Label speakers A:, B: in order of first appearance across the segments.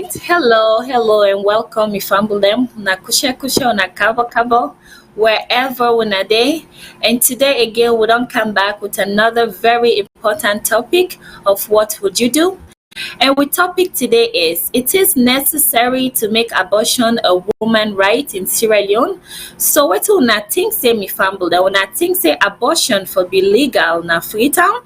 A: right. Hello, and welcome. Ifambulem, na kusha kusha, na kabo kabo, wherever una day. And today again, we don't come back with another very important topic of what would you do? And the topic today is it is necessary to make abortion a woman right in Sierra Leone. So what do una think say me famble that una think say abortion for be legal na Freetown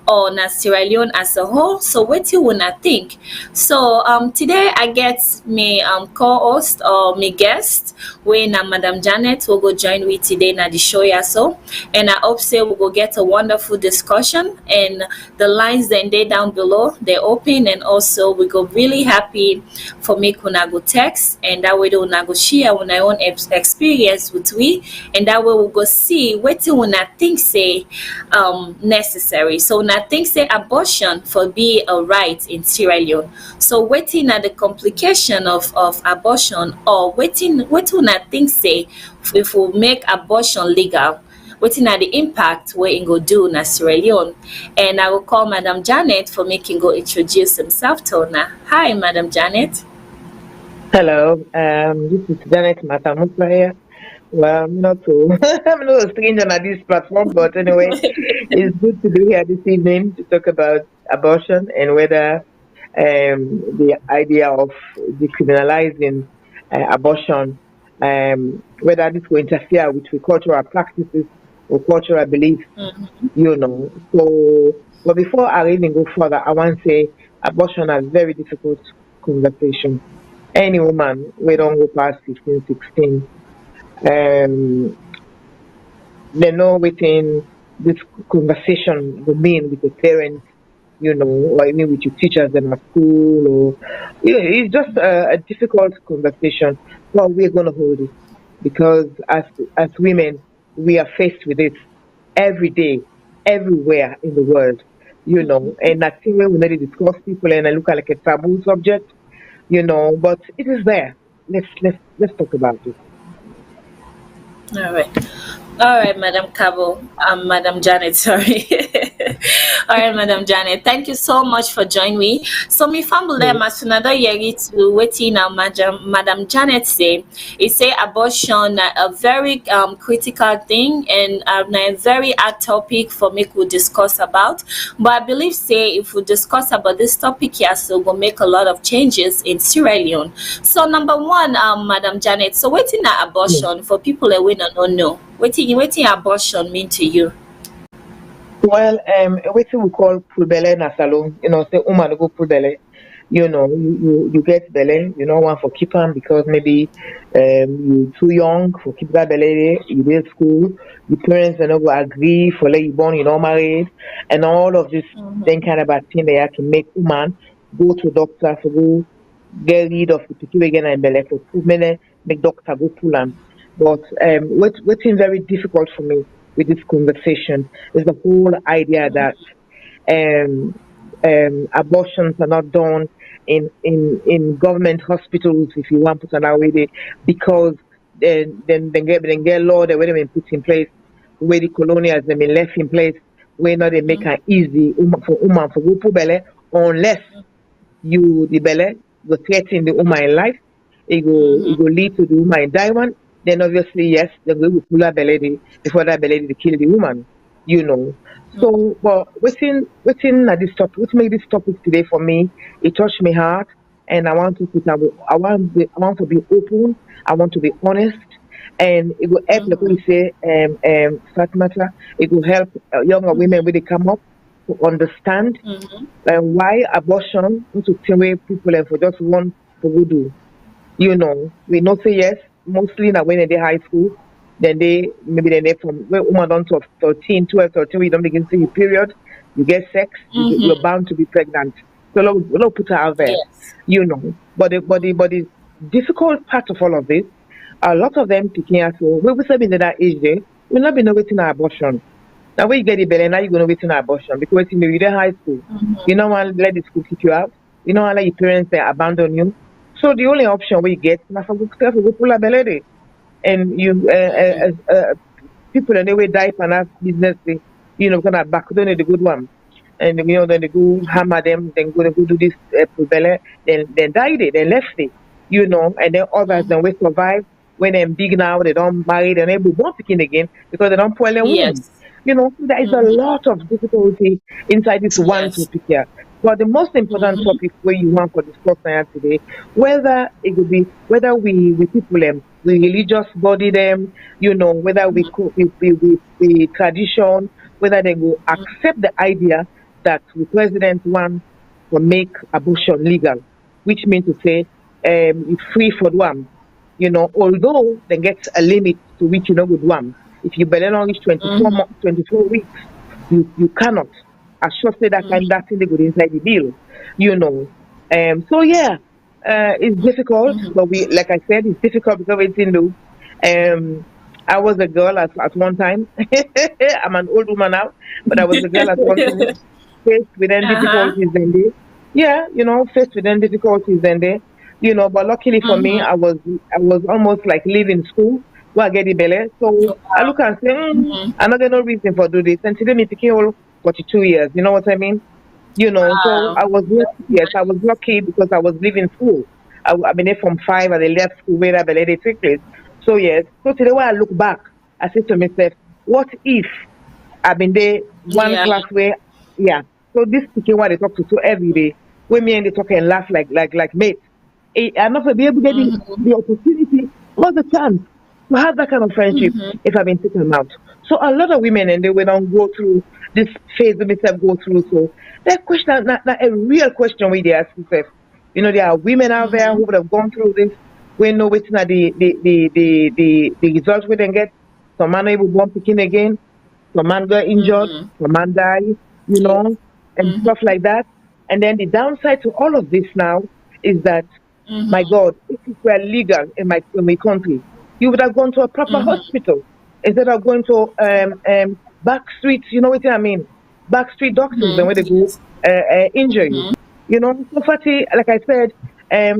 A: or na Sierra Leone as a whole? So what do una think? So today I get me co-host or me guest when Madam Janet will go join me today na the show ya so. And I hope say we will get a wonderful discussion and the lines then they down below they're open and also we go really happy for make una go text and that way they una go share una own experience with we and that way we go see what una think say necessary. So una think say abortion for be a right in Sierra Leone. So waiting at the complication of abortion or waiting what una think say if we make abortion legal waiting at the impact where it go do na Sierra Leone. And I will call Madam Janet for making go introduce himself to her. Hi, Madam Janet.
B: Hello, this is Janet Matamusa here. Well, I'm not I'm not a stranger on this platform, but anyway, it's good to be here this evening to talk about abortion and whether the idea of decriminalizing abortion, whether this will interfere with cultural practices or cultural beliefs, So, but before I even go further, I want to say abortion is very difficult conversation. Any woman, we don't go past 15, 16, they know within this conversation will mean with the parents, or even with your teachers in a school, or it's just a difficult conversation. Well, we're going to hold it because as women, we are faced with it every day, everywhere in the world, and I think when we need to discuss people and I look at like a taboo subject, but it is there. Let's talk about it.
A: All right, Madam Cabo, Madam Janet, sorry. All right, Madam Janet, thank you so much for joining me. So, me family, as another year to waiting now, Madam Janet say, it say abortion a very critical thing and a very hard topic for me to discuss about. But I believe say if we discuss about this topic here, so we'll make a lot of changes in Sierra Leone. So, number one, Madam Janet, so waiting at abortion for people that we don't know. What abortion mean to you?
B: Well, what we call pulbele na Salone, say woman go pulbele, you get belly, you don't want for keep on because maybe you too young for keep that belly, you did school, your parents are not go agree for let you born, married, and all of this then kind of bad thing they can make woman go to doctor for go get rid of the people again and belly for 2 minutes, make doctor go pull them. But what's very difficult for me with this conversation is the whole idea that abortions are not done in government hospitals, if you want to put it that way, because then get law that when they put in place, where the colonials they been left in place, where not they make it easy for woman for go belly unless you the belly go threaten the woman in life, it go lead to the woman in die one. Then obviously, yes, they're going to pull her belly before that belly to kill the woman, So, but within this topic, what made this topic today for me, it touched my heart, and I want to I want to be open, I want to be honest, and it will help, like we say, Fatimata, it will help younger women when they come up to understand why abortion, to tell away people and for just one to do. We not say yes. Mostly now when they're high school, then they from when woman down to 13, 12, 13, we don't begin to see your period, you get sex, you're bound to be pregnant. So don't put her out there, But the difficult part of all of this, a lot of them picking us, when we say in that age there, we'll not be waiting an abortion. Now when you get the belly, now you're gonna wait an abortion because maybe you're in high school. You don't want to let the school kick you out, you don't want to let your parents abandon you. So the only option we get is for go pull a belly, and you people anyway die for that business, kind of back down the good one. and then they go hammer them, then go do this probella, then died it, then left it, and then others then we survive when they're big now, they don't marry, they're able to born picking again because they don't spoil their womb.
A: Yes.
B: So there is a lot of difficulty inside this one
A: Yes.
B: topic here. But the most important topic where you want for discuss now today, whether it will be whether we people them, we religious body them, whether we tradition, whether they will accept the idea that the president want to make abortion legal, which means to say it's free for one. Although they get a limit to which you know with one. If you better not reach 24 weeks, you cannot. I should say that thing they go inside the bill, you know. So yeah, it's difficult, but we like I said, it's difficult because it's in do. I was a girl at one time. I'm an old woman now, but I was a girl at one time, faced with any
A: Uh-huh.
B: difficulties then day. Yeah, faced with any difficulties then day. But luckily for me, I was almost like leaving school where I get the belly. So I
A: Wow.
B: look and say, I'm not getting no reason for do this. And today me picking all 42 years. You know what I mean? So
A: Wow.
B: I was lucky. Yes, I was lucky because I was leaving school. I've been there from 5 and I left school where I believe they place. So yes. So today when I look back, I say to myself, what if I've been there one
A: Yeah.
B: class where, yeah. So this speaking what they talk to so every day, when me and they talk and laugh like mates. I'm not gonna be able to get the opportunity or the chance to have that kind of friendship if I've been taken out. So a lot of women and they will not go through this phase of myself go through. So that question, not a real question we they ask yourself. There are women out there who would have gone through this. We know waiting at the results we didn't get. Some man able born picking again, some man got injured, some man died, you
A: Yeah.
B: know, and stuff like that. And then the downside to all of this now is that, my God, if it were legal in my country, you would have gone to a proper hospital instead of going to back streets. You know what I mean? Back street doctors, and where they go
A: Yes.
B: injure you. So Fatty, like I said,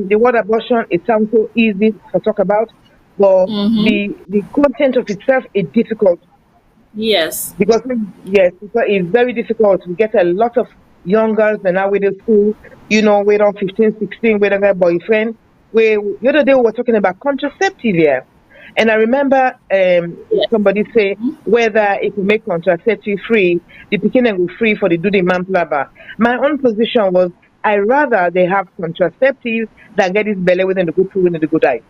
B: the word abortion, it sounds so easy to talk about, but the content of itself is difficult
A: Yes.
B: because yes, it's very difficult. We get a lot of young girls and now with the school, we're on 15, 16, we don't get boyfriend. The other day we were talking about contraceptive here. And I remember
A: Yes.
B: somebody say whether if we make contraceptive free, the beginning will free for the do the man blabber. My own position was I rather they have contraceptive than get this belly within the good food and the good die.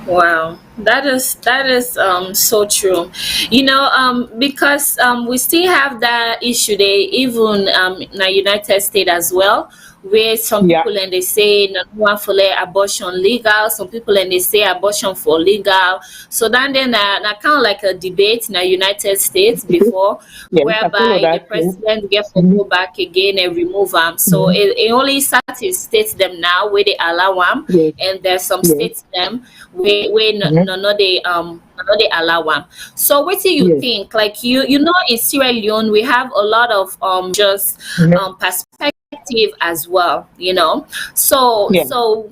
A: Wow, that is so true. Because we still have that issue there, even in the United States as well, where some
B: Yeah.
A: people and they say no one for let abortion legal, some people and they say abortion for legal. So then kind of like a debate in the United States before,
B: Yes, I follow
A: whereby the
B: that too.
A: president get for
B: Hmm.
A: go back again and remove them. So
B: Hmm.
A: it only certain states them now where they allow them,
B: Yes,
A: and there's some
B: yes.
A: states them where
B: Hmm.
A: no they allow them. So what do you
B: Yes.
A: think? Like in Sierra Leone we have a lot of just
B: Hmm.
A: perspective as well.
B: Yeah.
A: So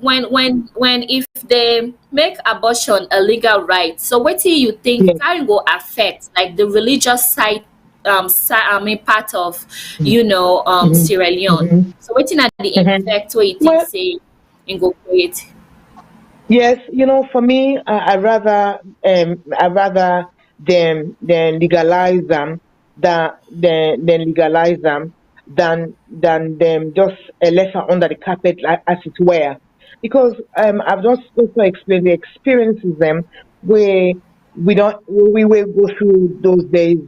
A: when if they make abortion a legal right, so what do you think
B: Yes.
A: how it will affect like the religious side I mean part of
B: Hmm.
A: Sierra Leone?
B: Hmm.
A: So wetin are the
B: Hmm.
A: effect where you think
B: Well,
A: say it go create?
B: yes, for me, I rather than legalize them than legalize them than them just left under the carpet like as it were, because I've just also explained the experiences where we will go through those days,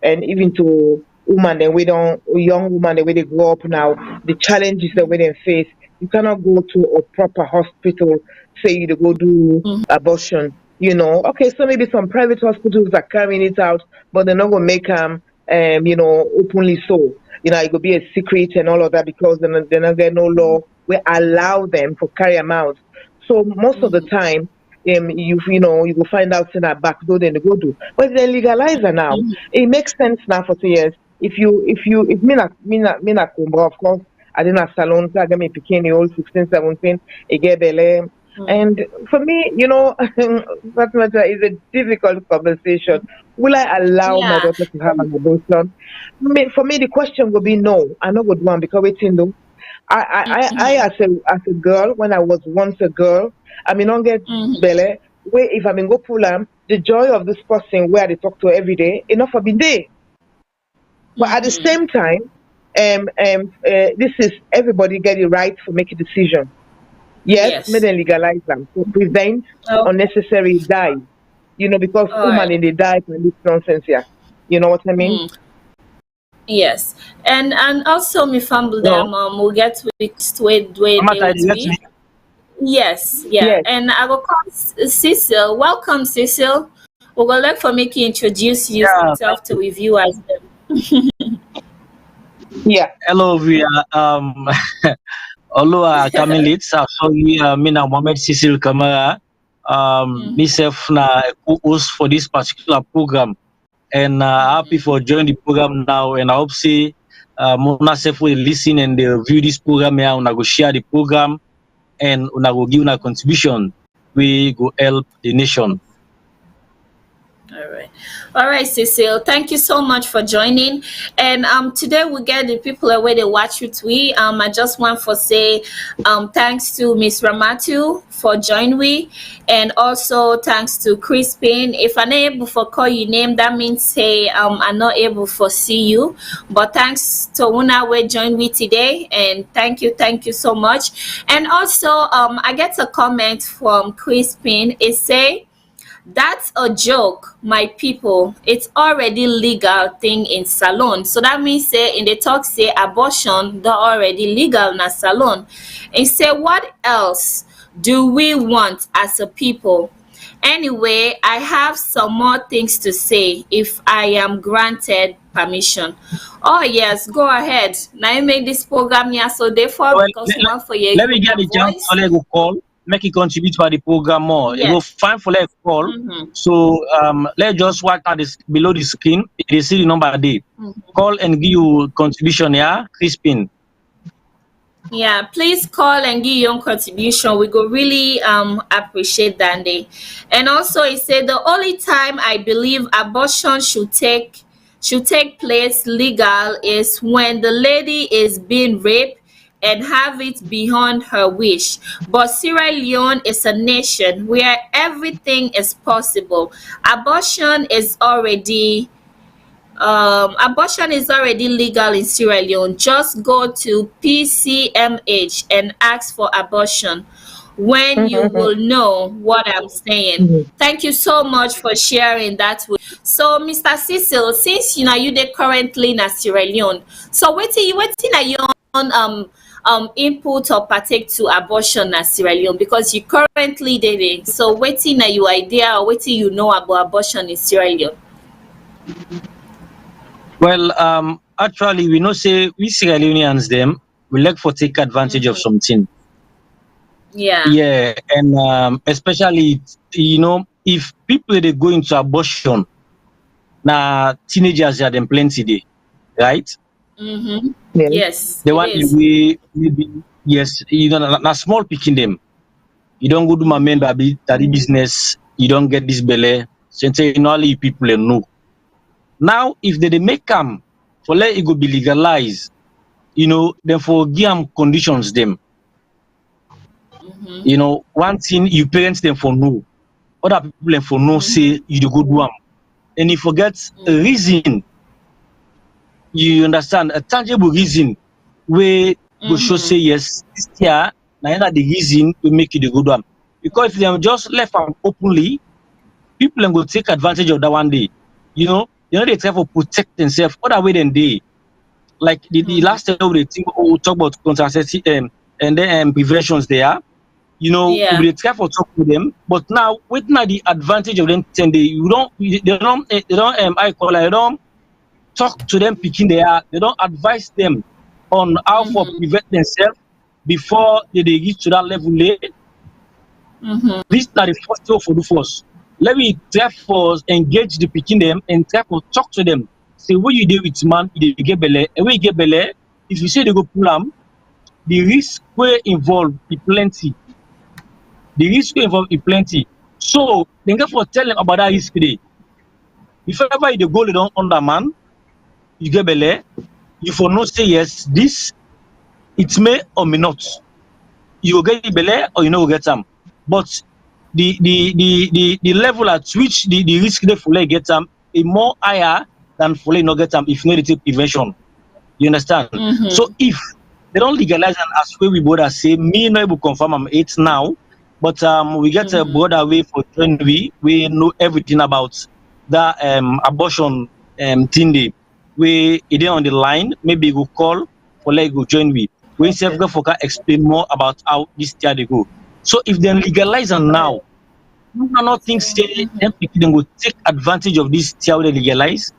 B: and even to women then we don't young women the way they grow up now, the challenges that we then face. You cannot go to a proper hospital, say you to go do abortion. Okay, so maybe some private hospitals are carrying it out, but they're not gonna make openly so. It could be a secret and all of that because they're not get no law will allow them to carry them out. So most of the time, you will find out in that back door then they go do. But they legalize it now. It makes sense now for 2 years. If me not Kumbra, of course, I didn't have Salone, so I got me picking the old 16, 17, I get Bele. And for me, Fatimata, is a difficult conversation. Will I allow my
A: Yeah.
B: daughter to have an abortion? For me, the question would be no. I know good one because waiting though. As a girl, when I was once a girl, I mean, don't get
A: Mm-hmm.
B: belly. Where if I mean go pull the joy of this person where they talk to every day, enough of been there. But at the
A: Mm-hmm.
B: same time, this is everybody get the right to make a decision. Yes, may
A: Yes.
B: they legalize them to prevent
A: Okay.
B: unnecessary die. Because
A: All
B: woman
A: right.
B: in the die can this nonsense here. You know what I mean?
A: Mm. Yes. And also me family
B: No.
A: them will get to wait
C: Mama
A: there
C: Tidy,
A: with
C: let me.
A: me. Yes, yeah.
B: Yes.
A: And I will call Cecil. Welcome, Cecil. We will like for me to introduce
C: Yeah, thank
A: yourself to
C: you.
A: reviewers.
B: Yeah.
C: Hello, we are although coming late, so sorry, me na Mohammed Cecil Kamara,
A: Mm-hmm.
C: myself na co-host for this particular program, and happy for joining the program now, and I hope say Mona self will listen and they view this program here, una go share the program, and una go give una contribution, we go help the nation.
A: All right. All right, Cecile. Thank you so much for joining. And today we get the people away they watch with we. I just want to say thanks to Miss Ramatu for joining we, and also thanks to Crispin. If I'm not able to call your name, that means say I'm not able to see you. But thanks to Una we join we today, and thank you so much. And also I get a comment from Crispin. It say that's a joke, my people. It's already legal thing in Salone. So that means say in the talk say abortion they're already legal in a Salone. And say what else do we want as a people? Anyway, I have some more things to say if I am granted permission. Oh yes, go ahead. Now you make this program here so therefore
C: Well,
A: because we want for you
C: let
A: use
C: me get
A: your
C: the chance
A: voice.
C: to let go call, make it contribute for the program more. It go
A: Yes.
C: fine for let call.
A: Mm-hmm.
C: So let's just watch at this below the screen. You see the number there.
A: Mm-hmm.
C: Call and give you contribution, yeah, Crispin.
A: Yeah, please call and give your own contribution. We go really appreciate that day. And also he said the only time I believe abortion should take place legal is when the lady is being raped and have it beyond her wish. But Sierra Leone is a nation where everything is possible. Abortion is already abortion is already legal in Sierra Leone. Just go to PCMH and ask for abortion when you will know what I'm saying. Thank you so much for sharing that with. So, Mr. Cecil, since you they currently in Sierra Leone, so waiting are your own input or partake to abortion in Sierra Leone because you currently dating. So, waiting are your idea or waiting you know about abortion in Sierra Leone.
C: Well, actually, we know say we Sierra Leoneans them we like for take advantage of
A: Mm-hmm.
C: something.
A: Yeah.
C: Yeah, and especially if people they go into abortion, now teenagers are them plenty day, right?
A: Mm-hmm.
B: Yes.
A: Yes,
C: The
A: it
C: one
A: is.
C: way maybe yes, na small picking them. You don't go to my main
A: Mm-hmm.
C: baby daddy business, you don't get this belly. Since only people know. Now if they make them for let it go be legalized, then for give them conditions them.
A: Mm-hmm.
C: One thing you parents them for no, other people them for no
A: Mm-hmm.
C: say you dey go do them. And you forget a
A: Mm-hmm.
C: reason, you understand, a tangible reason where go show
A: Mm-hmm.
C: say yes, this year now the reason to make you dey go do am. Because if they just left am openly, people dem go take advantage of that one day. They try to protect themselves other way than they. Like the
A: Mm-hmm.
C: last time we think talk about contraceptive and then preventions there.
A: Yeah.
C: We try to talk to them, but now with now the advantage of them 10 day, they don't talk to them picking they don't advise them on how for
A: Mm-hmm.
C: prevent themselves before they reach to that level late.
A: Mm-hmm.
C: This are the first thing for the first. Let me try for engage the picking them and try to talk to them. Say what you do with man, you get belly, and when you get belly, if you say they go pull them, the risk will involve be plenty. The risk involved is plenty. So then get for tell them about that risk today. If ever you go down under man, you get belay, you for not say yes, this it may or may not. You will get the belay or you know will get them. But the level at which the risk they fully get them is more higher than fully not get them if you need to take prevention. You understand? So if they don't legalize and as we brother say, me not able to confirm I'm 8 now, but we get a broader way for when we know everything about that abortion thing day. We it on the line, maybe go call for like go join me. We self go for explain more about how this year they go. So if they legalize and now, you not think say them go take advantage of this tier they legalize,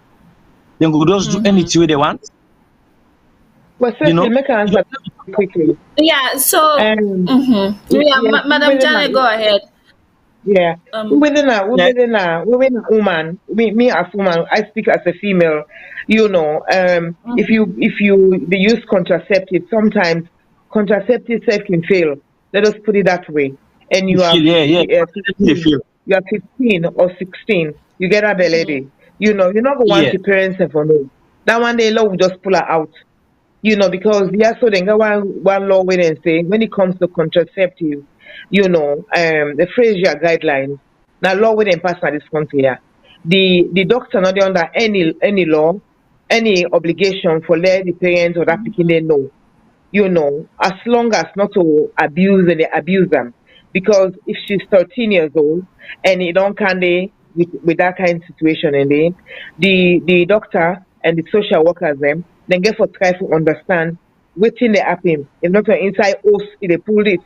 C: then go just do anything they want.
B: Well,
C: You know,
B: make an answer quickly.
A: Yeah, so Madam Janet, go ahead.
B: Yeah, within a woman, me as woman, I speak as a female. You know, if you they use contraceptive, sometimes contraceptive self can fail. Let us put it that way. And you are 15, you are 15 or 16, you get a lady. You know, you're not going to want your parents for no. That one day law will just pull her out. You know, because so they got one law when and say when it comes to contraceptive, you know, the Fraser guidelines. Now law when and pass by this country here. The doctor not under any law, any obligation for let the parents or that picking they know. You know, as long as not to abuse and they abuse them. Because if she's 13 years old and you don't can they with that kind of situation and the doctor and the social workers them then get for try to understand waiting they happen. If not an inside host, if they pull it,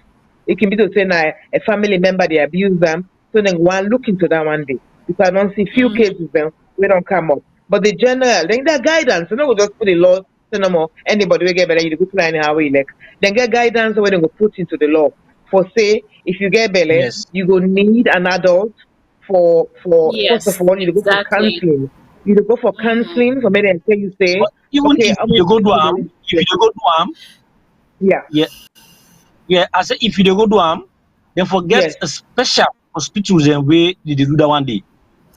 B: it can be to say now a family member they abuse them. So then one look into that one day. Because I don't see few cases then we don't come up. But the general, then that guidance, so no we just put the law, so no more anybody will get better, you go plan how we like. Then get guidance where they go put into the law. For say if you get belly, you go need an adult for first of all you go for counseling. You go for counseling for me and say you say
C: even okay, if you go to yeah. I say if you go to then forget a special hospitals and way they do that one day.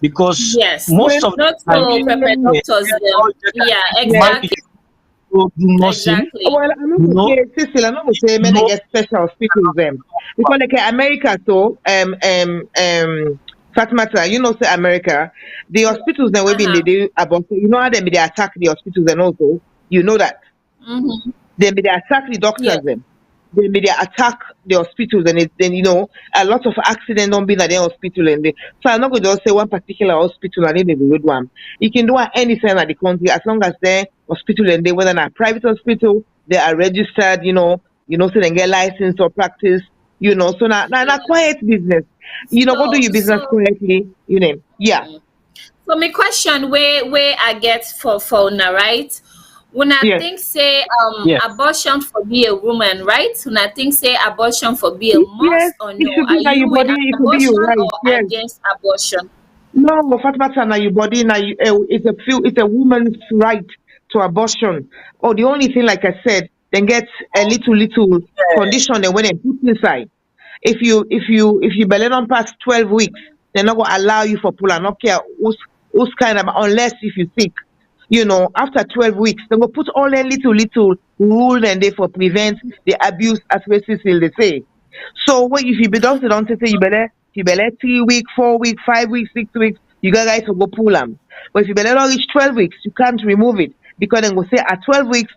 C: Because most of
A: the time,
C: do nursing.
B: Well, I'm not going to say, Cecil, I'm not going to say many get special hospitals them because like America, so Fatmata, you know, say America, the hospitals that we've been they do about, you know how they attack the hospitals and also you know that they attack the doctors them. They attack the hospitals and then you know a lot of accidents don't be at the hospital and so I'm not going to just say one particular hospital and then they good one. You can do anything at the country as long as they hospital and they whether a private hospital they are registered, you know, so they get license or practice, you know. So now quiet business. You know, go do your business correctly, you know. Yeah.
A: So my question where I get for now, right? When I think say abortion for be a woman, right? When I think say abortion for be a must or no, are you with abortion or against abortion?
B: No, Fatma, now your body now it's a woman's right to abortion. Or the only thing, like I said, then get a little condition that when they put inside. If you belly don't pass 12 weeks, they're not gonna allow you for pull and not care who's kind of unless if you sick. You know, after 12 weeks, they will put all a little rule and they for prevent the abuse as we still they say. So what if you don't say you better 3 weeks, 4 weeks, 5 weeks, 6 weeks, you guys to go pull them. But if you better not reach 12 weeks, you can't remove it because then go say at 12 weeks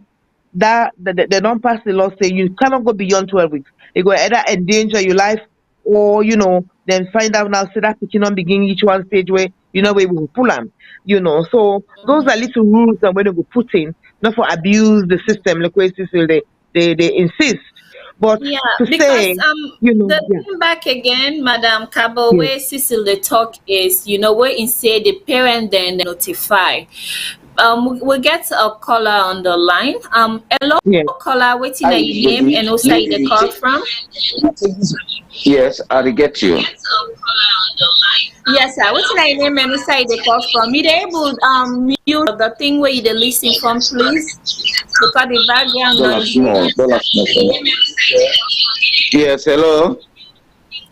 B: that they don't pass the law say you cannot go beyond 12 weeks. They go either endanger your life or you know then find out now say that you don't begin each one stage where you know where we will pull them. You know, so those are little rules that when they go put in, not for abuse the system, like they insist. But to say, you know,
A: the back again, Madam Cabo, where Cecil the talk is, you know, where in say the parent then notify. We get a caller on the line. Hello, caller, waiting at your name and also the call from.
D: Yes, I get you.
A: Yes, sir. What's your name and also the call from? You able mute the thing where you listen from, please, because the background noise.
D: Yes, hello.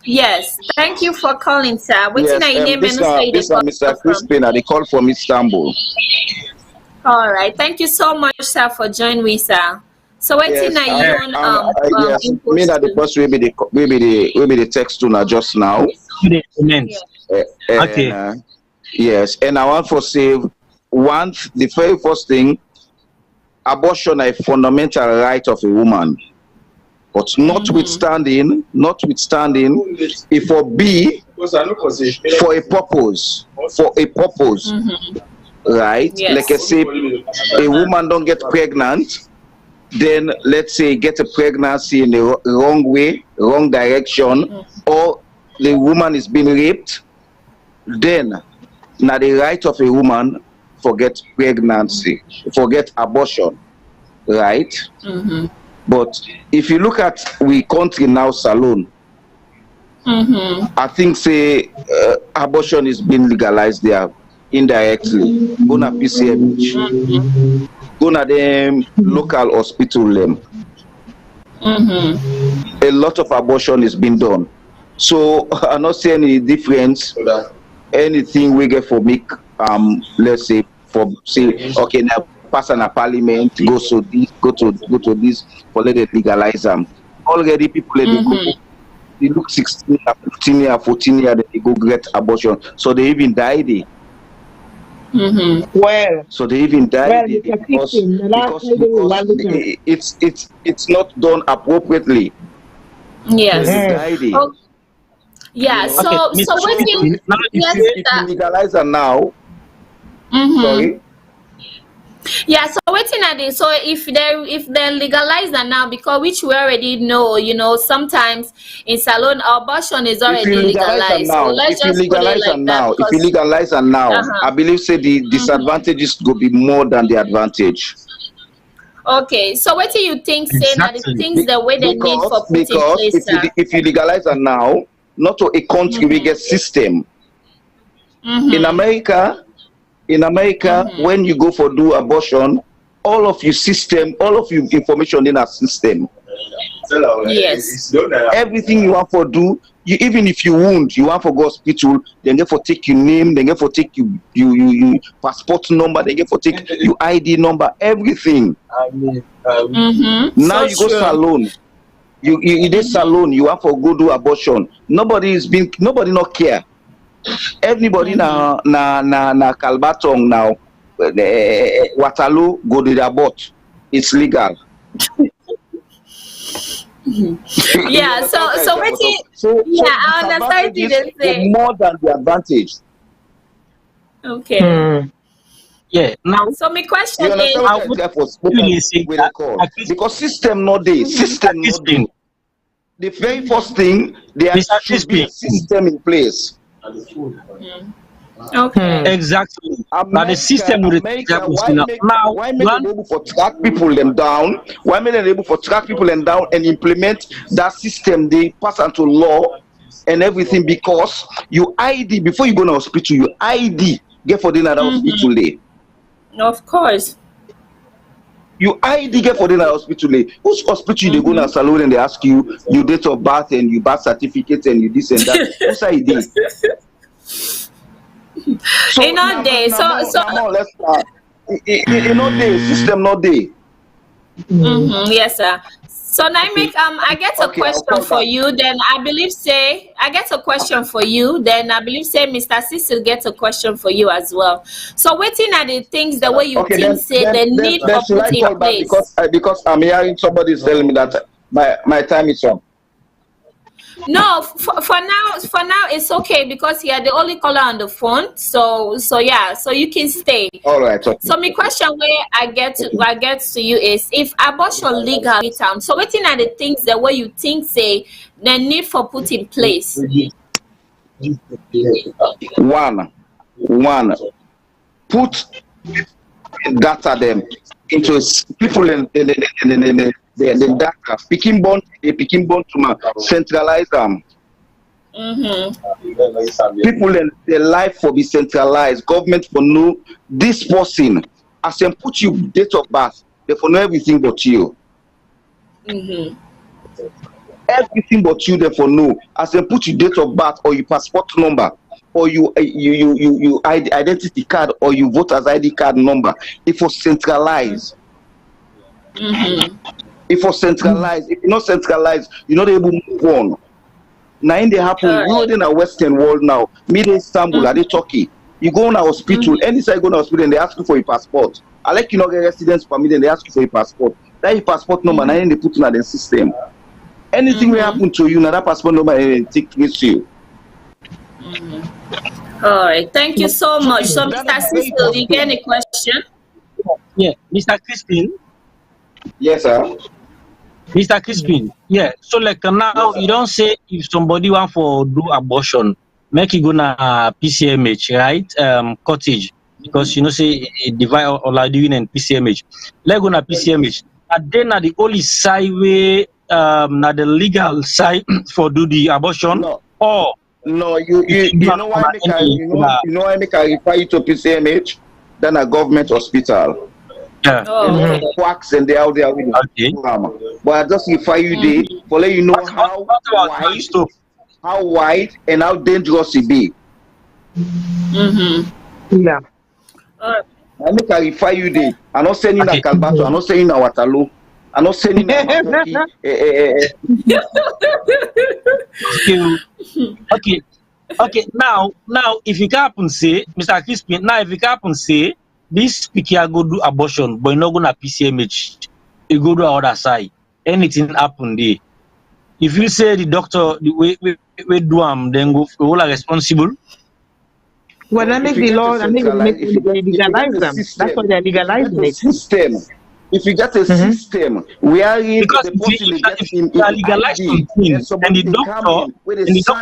A: Yes, thank you for calling, sir. Waiting
D: Yes,
A: na your name and
D: this Mr.
A: from.
D: Crispin. They call from Istanbul.
A: All right, thank you so much, sir, for joining me, sir. So waiting
D: Yes,
A: na your
D: yes.
A: input
D: Me that the
A: to.
D: person will be the text to now just now.
A: Yeah.
D: And
C: Okay.
D: yes, and I want to say the very first thing, abortion is a fundamental right of a woman. But notwithstanding, if for be for a purpose, right?
A: Yes.
D: Like I say, a woman don't get pregnant, then let's say get a pregnancy in the wrong way, wrong direction, or the woman is being raped, then now the right of a woman forget pregnancy, forget abortion, right? But if you look at we country now, Salone, I think say abortion is being legalized there indirectly. Go na PCMH, go na them local hospital them. A lot of abortion is being done. So I not see any difference. Anything we get for make let's say for say okay now pass an a parliament, go to this for let it legalize them. Already people they look 16 years, 15 years, 14 years, they go get abortion. So they even died.
B: Well,
D: So they even died
B: Mr. Kitchen, the last time we were looking.
D: it's not done appropriately.
A: Yes.
D: They died.
A: Oh, yeah. So
C: Okay,
A: so
C: Mr.
A: waiting.
C: Crispin, now
A: Yes,
D: If you
A: sir.
D: legalize them now, sorry.
A: Yeah, so waiting at it. So if they legalize that now, because which we already know, sometimes in Salone abortion is
D: If
A: already
D: you legalize them
A: legalized. So
D: now,
A: let's just put it like that
D: if you
A: because
D: legalize them now,
A: uh-huh.
D: I believe say the disadvantages go be more than the advantage.
A: Okay, so what do you think saying that the
C: exactly.
A: things the way they need for put in
D: Because
A: place, sir?
D: if you legalize them now, not to a country we get system. In America, when you go for do abortion, all of your system, all of your information in a system.
A: Yes.
D: Everything you want for do, even if you wound, you want for go hospital, then get for take your name, then get for take you passport number, then get for take your ID number, everything. Now
A: So
D: you go
A: true.
D: Salone. You did Salone, you have for go do abortion. Nobody not care. Everybody na Kalbatong now, Waterloo go to the abort. It's legal.
A: Yeah, so what do
D: So
A: yeah, I understand what you
D: disadvantages
A: just say.
D: more than the advantage.
A: Okay.
C: Yeah. Now
A: So my question
D: You understand
A: is
C: I
D: what I
C: would
D: try for
C: really say
D: with
C: that
D: a call? Because system not there. System not there.
C: Crispin,
D: The very first thing, there
C: Mr.
D: should be a
C: Crispin,
D: system in place.
A: okay.
C: exactly. Now the system will take
D: America,
C: everything now.
D: why make them able for track people them down? Why make them able for track people them down and implement that system? They pass into law and everything because you ID before you go to hospital. You ID get for dinner hospital there.
A: Of course.
D: You ID get for dinner hospital there. Whose hospital they go to Salone and they ask you your date of birth and your birth certificate and you this and that. Whose ID? So
A: In all day, so
D: more or less, not there, system not there.
A: yes, sir. So now I get a
D: Okay, I'll
A: question
D: call
A: for
D: back.
A: you. Then I believe say I get a question for you. Then I believe say Mr. Cecil gets a question for you as well. So waiting at the things the way you
D: Okay,
A: think say the need for
D: should I
A: put
D: call
A: in
D: back
A: place.
D: because I'm hearing somebody is telling me that my time is up.
A: No, for now it's okay because you're the only caller on the phone. So yeah, so you can stay.
D: All right. Okay.
A: So my question where I get to you is if abortion legal in town, so waiting at the things the way you think say the need for put in place.
D: One, put data them into people in the data. Picking bond to centralize them. People in their life for be centralized. Government for know this person. As them put you date of birth, they for know everything but you. Everything but you therefore know. As they put your date of birth or your passport number or you identity card or your voter's ID card number, it was centralized. If was centralized, if you're not centralized, you're not able to move on. Now in they happen, we are in a Western world now. Mid Istanbul, are they Turkey? You go in a hospital, any side go in a hospital and they ask you for your passport. I like you not get residence permit and they ask you for your passport. That your passport number, now they put in the system. Anything will happen to you, now that passport number take place to you.
A: All right, thank you so much. So, Mr. Cecil, you get any question?
C: Yeah, Mr. Crispin.
D: Yes, sir.
C: Mr. Crispin, yeah. So like now you don't say if somebody want for do abortion, make it gonna PCMH, right? Cottage, because you know say divide or doing and PCMH. Like gonna PCMH. And then the only side way na the legal side for do the abortion or
D: no, you know why I make I refer you to PCMH than a government hospital. Quacks and they out there with but I just refer you there for let you know how wide and how dangerous it be.
B: Yeah.
D: I make I refer you there. I'm not saying in a Calvato, I'm not saying in a Waterloo, I'm not saying in a
C: Okay. Now, if you can say, Mr. Crispin, now if you can say, this speaker go do abortion, but you're not gonna PCMH, you go to the other side. Anything happen there. If you say the doctor, the way we do then go all are responsible.
B: Well, I make the law, I make legalize them. That's why they're legalizing it.
D: System. If you get a system where
C: because if you are legalizing things and the doctor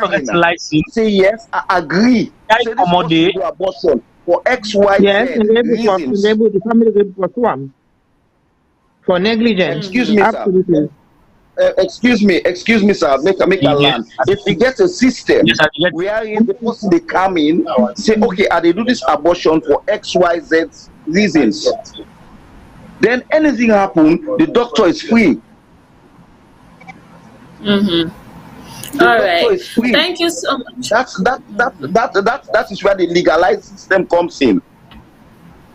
C: gets a license,
D: say yes, I agree. Say this do abortion for X, Y, Z reasons.
B: The family will pursue for negligence.
D: Excuse me,
B: absolutely.
D: Excuse me, sir. Make a land. If you get a system where the person they come in, say, okay, they do this abortion for X, Y, Z reasons. Then anything happen, the doctor is free.
A: All right. Thank you so much.
D: That is where the legalized system comes in.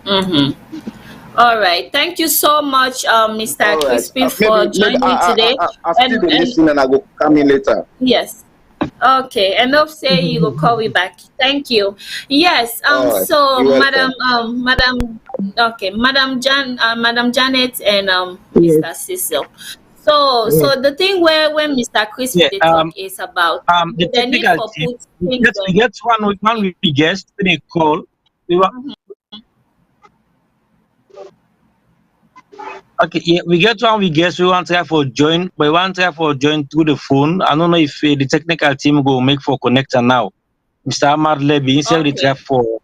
A: All right. Thank you so much, Mr. Crispin, for joining me today.
D: I'll still be listening and I will come in later.
A: Yes. Okay. Enough say you will call me back. Thank you. Yes. So Madam Janet and Mr. Cecil. So the thing where when Mr. Crispin talk is about
C: the technical team. We get one we guest they call. Okay, yeah, we get one we guess we want to try for join, but we want to try for join through the phone. I don't know if the technical team go make for connector now. Mr. Ahmad Levy, instead we try for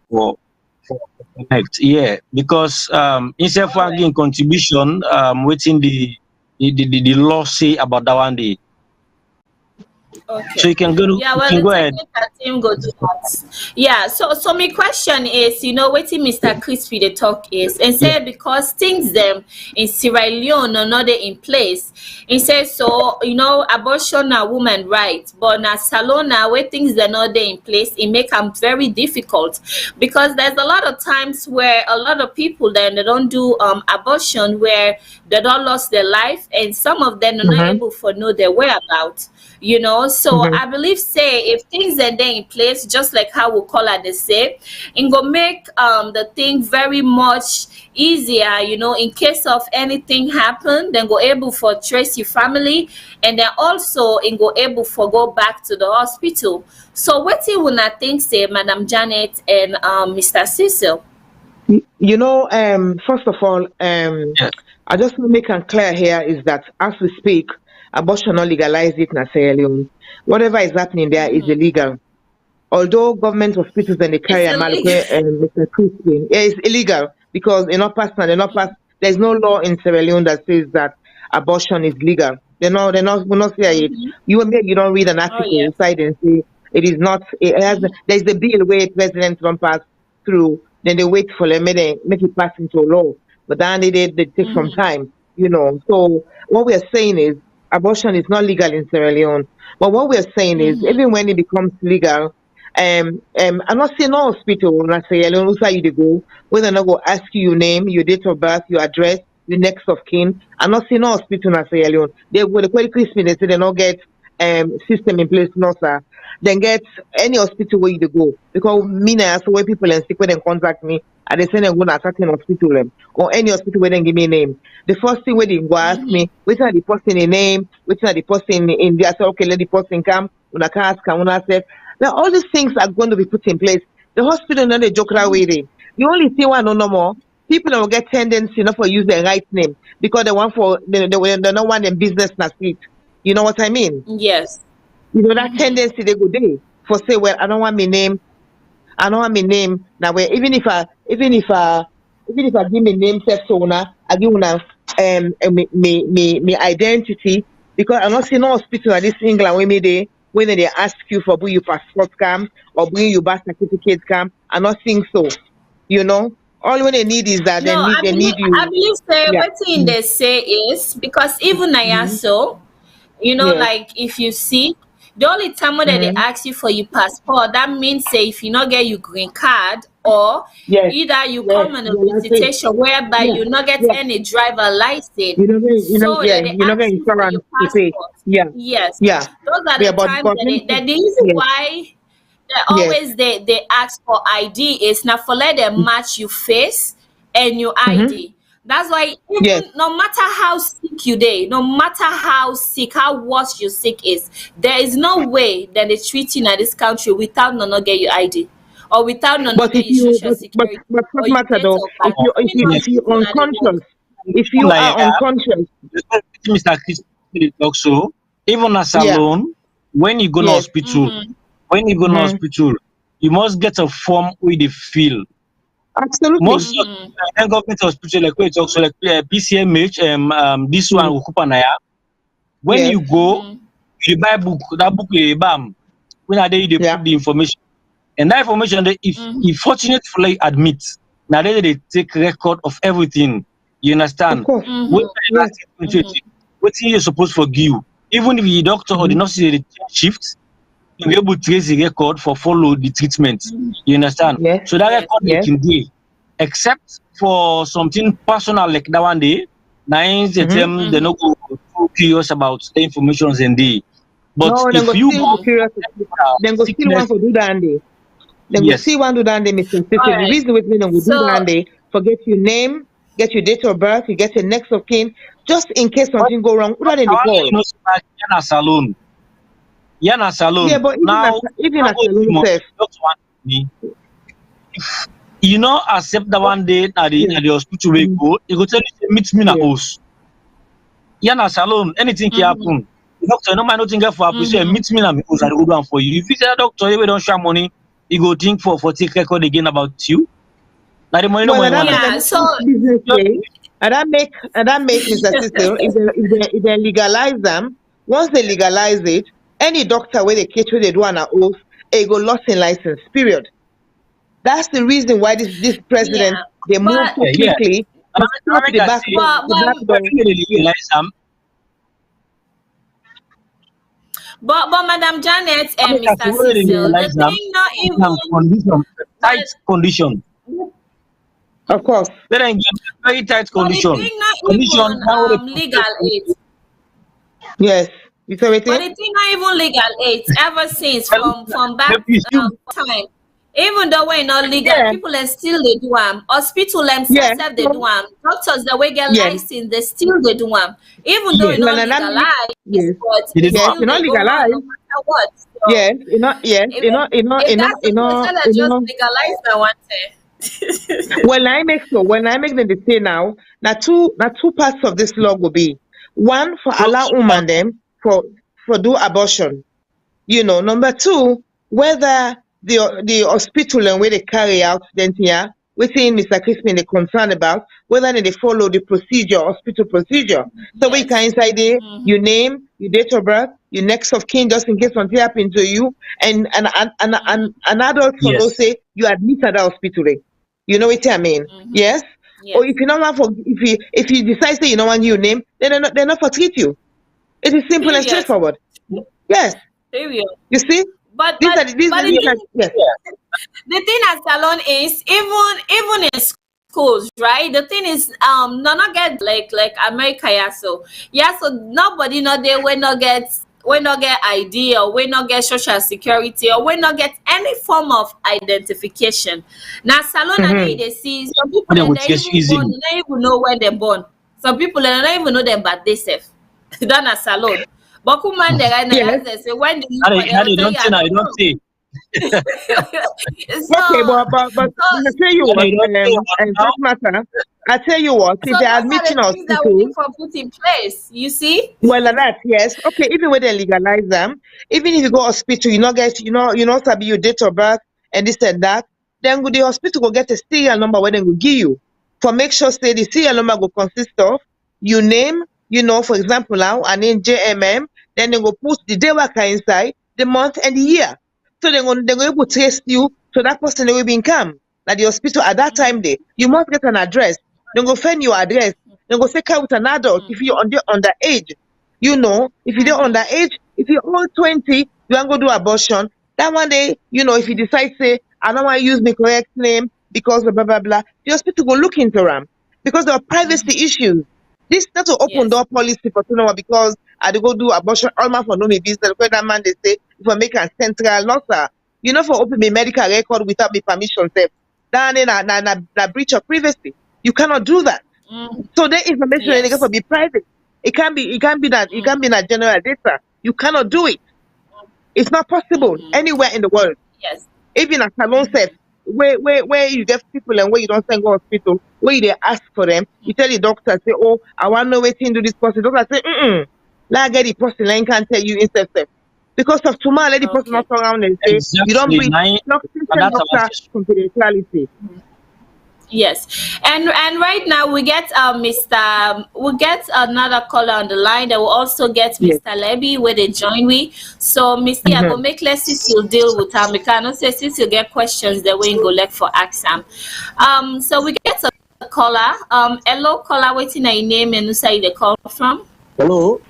C: connect. Yeah, because instead of getting contribution, waiting the law say about that one day.
A: Okay.
C: So you can go.
A: Yeah, well,
C: go ahead.
A: Team go do that. Yeah. So my question is, what Mr. Crispy the talk is, and say because things them in Sierra Leone are not in place. He says so. Abortion a woman right, but na Salone where things are not there in place, it make them very difficult because there's a lot of times where a lot of people then they don't do abortion where they don't lost their life, and some of them are not able to know their whereabouts. So I believe say if things are there in place, just like how we call it, they say, it go make the thing very much easier, in case of anything happen, then go able for trace your family, and then also it go able for go back to the hospital. So what you would not think say, Madam Janet and Mr. Cecil?
B: First of all, I just want to make it clear here is that as we speak, abortion not legalized it in Sierra Leone. Whatever is happening there is illegal. Although government hospitals and the carry and Mr. Crispin, it's illegal because there's no law in Sierra Leone that says that abortion is legal. We're not say it. You don't read an article inside and say it is not. There's the bill where president don't pass through, then they wait for them, make it pass into law. But then they take some time, So what we are saying is Abortion is not legal in Sierra Leone. But what we're saying is, even when it becomes legal, I'm not saying no hospital in Sierra Leone, who's you to go, when they're not going to ask you your name, your date of birth, your address, the next of kin. I'm not saying no hospital in Sierra Leone. They will quite crispy, they say they don't get system in place, no sir. Then get any hospital where you to go. Because me now, so when people and sick when they contact me, and they say they're going to a certain hospital or any hospital where they give me a name. The first thing where they go ask me, which are the person in name, which are the person in the, I say, okay, let the person come, when I can ask, when I say, now all these things are going to be put in place. The hospital not a joke that way. The only thing I know no more, people will get tendency not for use their right name because they want for they don't want them business na seat. You know what I mean?
A: Yes.
B: You know that tendency they go there for say, well, I don't want my name. I don't want my name now. Where even if I give me name persona, I give una me identity because I'm not seeing no hospital at this England where me they when they ask you for bring your passport cam or bring your birth certificate cam. I'm not seeing so. You know, all what they need is that
A: No,
B: they need
A: I
B: you.
A: believe say
B: Yeah.
A: what thing they say is because even I so,
B: Yes.
A: like if you see the only time when they
B: Mm-hmm.
A: ask you for your passport, that means say if you not get your green card or
B: Yes.
A: either you
B: Yes.
A: come on a
B: Yeah, that's it.
A: visitation whereby
B: Yeah.
A: you not get
B: Yeah.
A: any driver license, so
B: Yeah,
A: that they
B: you know, get
A: ask you for your
B: insurance to pay.
A: passport.
B: Yeah.
A: Yes,
B: Yeah.
A: those are
B: Yeah,
A: the times
B: but
A: that the reason
B: yes.
A: why they
B: Yes.
A: always they ask for ID is now for let them match your face and your
B: Mm-hmm.
A: ID. That's why
B: Yes.
A: even no matter how sick you day, no matter how sick, how worse your sick is, there is no way that they treat you in this country without not get your ID or without not
B: But
A: get
B: if
A: your
B: you
A: social security
B: but what
A: or your
B: matter
A: date
B: though,
A: of birth. Even
B: if you
A: hospital at the
B: unconscious,
A: work.
B: if
C: Even
B: you
C: like
B: are unconscious,
C: Mr. Chris talk so, even as
B: yeah,
C: alone, when you go to
B: yes,
C: hospital, when you go to
B: mm-hmm.
C: hospital, you must get a form with the feel.
B: Absolutely,
C: Most of the time, government hospital like where it talks so like PCMH, this one
B: yes,
C: Ukupanaya. When
B: yes,
C: you go, you buy book, that book you bam. When are they
B: yeah,
C: put the information? And that information they if fortunately admit, now they take record of everything. You
B: of
C: understand?
B: course,
C: When the
B: yes,
C: last treatment, what you're supposed to give, even if the doctor or the
B: mm-hmm.
C: nurse they change shifts, to be able to trace the record for follow the treatment. You understand?
B: Yes,
C: So that
A: Yes.
C: record they
B: yes,
C: can do, except for something personal like that one day, now
B: mm-hmm.
C: they not go too curious about the information and they. But
B: No, then
C: if
B: go
C: you
B: still
C: go
B: for curiosity, then go still
C: sickness,
B: want to do that day. Then go
C: yes.
B: still want to do that day, Mr.
A: All
B: Sister. The
A: right.
B: reason with me then we do
A: So
B: that day, forget your name, get your date of birth, you get your next of kin, just in case
C: But
B: something go wrong. Who are
C: I
B: they
C: want
B: call?
C: you know, Yana Salone. Yana
B: Yeah,
C: Salone.
B: but
C: Now,
B: even
C: now
B: as
C: wait
B: a
C: a
B: little
C: moment.
B: self,
C: Just one me. You know, accept that one day
B: yeah,
C: at the hospital we
B: mm,
C: go, you go tell you, meet me na
B: yeah,
C: house. Yana Salone, anything can happen. The doctor, no man, nothing get for happen. Say, meet me na me house, I go do one for you. If you say that doctor, you don't share money, he go think for take record again about you. Now the money no
B: well,
C: money
B: and that
C: one.
B: make
A: yeah,
B: them
A: so
B: business
C: Just
B: way, and that make Mr. Cecil, if they legalize them, once they legalize it, any doctor where they catch where they do an oath, it go lost in license. Period. That's the reason why this president
A: yeah,
B: they move
A: but
B: so
C: yeah.
B: quickly
C: And
B: to
C: I
B: stop
C: make
B: the
C: I
B: back
C: say,
B: door,
A: but
B: the back
A: but
C: when
B: door.
C: they
B: Yeah.
C: legalize
A: but Madam Janet
C: I
A: and
C: make I say
A: Mr.
C: when they
A: Cecil, the
C: legalize
A: thing not
C: condition, tight
A: but
C: condition.
B: Of course.
C: Then I get very tight
A: but the
C: condition.
A: thing not
C: Condition
A: even
C: now they
A: legal aid.
B: Yes. You see what I
A: But
B: mean?
A: the thing not even legal aid ever since from back
C: maybe you
A: time. Even though we're not legal,
B: Yeah.
A: people are still they do hospital
B: Yeah.
A: themselves they do
B: So,
A: doctors that we get
B: yeah.
A: license they still they do even though
C: yes.
A: it's
B: Well,
A: not
B: and that make
A: legalized,
B: yes.
A: but
C: They
A: it's
C: do
B: Yes.
A: still
B: You're not
A: they go on no
B: legalized.
A: matter what. So
B: Yes. You're not. Yes.
A: if, if that's the case, tell us just legalize that one thing.
B: When I make so, when I make them the say now two parts of this law will be one for
C: So,
B: allow woman them for do abortion. You know, number two, whether the hospital and where they carry out then here, within Mr. Crispin they concerned about whether they follow the procedure, hospital procedure. So we can
A: Yes.
B: inside there, your name, your date of birth, your next of kin, just in case something happen to you, and an adult for no
C: yes.
B: say you admit at the hospital. You know what I mean? Yes. Or
A: Yes.
B: if you don't want for if you decide say you don't want your name, then they're not for treat you. It is simple and
A: Serious.
B: straightforward. Yes.
A: Serious.
B: You see?
A: But
B: These
A: but
B: are these
A: but
B: are
A: the
B: these
A: thing,
B: are yes.
A: the thing at Salone is even in schools, right? The thing is not get like America, yeah, so nobody not there when not get ID, or when not get social security, or when not get any form of identification. Now Salone, I know
B: Mm-hmm.
A: they see some people
C: They
A: and
C: would
A: they
C: chase you
A: even born,
C: easily.
A: they don't even know when they're born. Some people they don't even know their birthday self. Done at Salone. But come on,
B: Yes.
A: they say when they look
C: Now
A: for,
C: they,
A: they
C: now
A: will
C: they
A: tell
C: don't
A: you
C: say,
A: at
C: now they don't
A: home.
C: say.
B: Okay,
A: So,
B: but
A: so,
B: I tell you
C: Now
B: what,
C: they don't say
B: and
C: now.
B: this matter, I tell you what,
A: so
B: if they are
A: those are
B: admitting
A: the things that we
B: hospitals,
A: need for put in place. You see?
B: well, like that, yes. Okay, even when they legalize them, even if you go hospital, you not get, you not sabi your date of birth and this and that, then the hospital will get a serial number where they will give you. For make sure say the serial number will consist of your name, for example now, and then JMM, then they will put the day worker inside, the month and the year. So they're going to trace you to that person that will be in camp. At the hospital at that time there, you must get an address. They go find your address. They go say come with an adult if you're underage. If you're underage, if you're over 20, you ain't go do abortion. That one day, if you decide say I don't want to use the correct name because of blah blah blah, the hospital will look into them because there are privacy issues. This not to open
A: Yes.
B: door policy for Tunawa because I dey go do abortion all man for no me business. Because that man they say if I make a central no sir, for open me medical record without me permission, sef. That na breach of privacy. You cannot do that.
A: Mm,
B: So the information is going to
A: yes.
B: be private. It can't be that general data. You cannot do it. It's not possible anywhere in the world.
A: Yes.
B: Even a salon set where you get people and where you don't send go hospital, where they ask for them, you tell the doctor, say, oh, I want to know waiting do this person. The doctor say, let get the person, I can't tell you instead. Because of tomorrow, let the person not
A: Okay.
B: turn around and say, you don't
C: Exactly.
B: breach
C: Nine. And that's our
B: doctor
C: system.
B: confidentiality.
A: Yes. And right now we get another caller on the line. That will also get
B: Yes.
A: Mr. Levy where they join we. So Mr. I go
B: Mm-hmm.
A: make less since you deal with him. Because I know say since you get questions the way you go like for exam. So we get a caller. Hello caller, waiting your name and who say they call from?
E: Hello.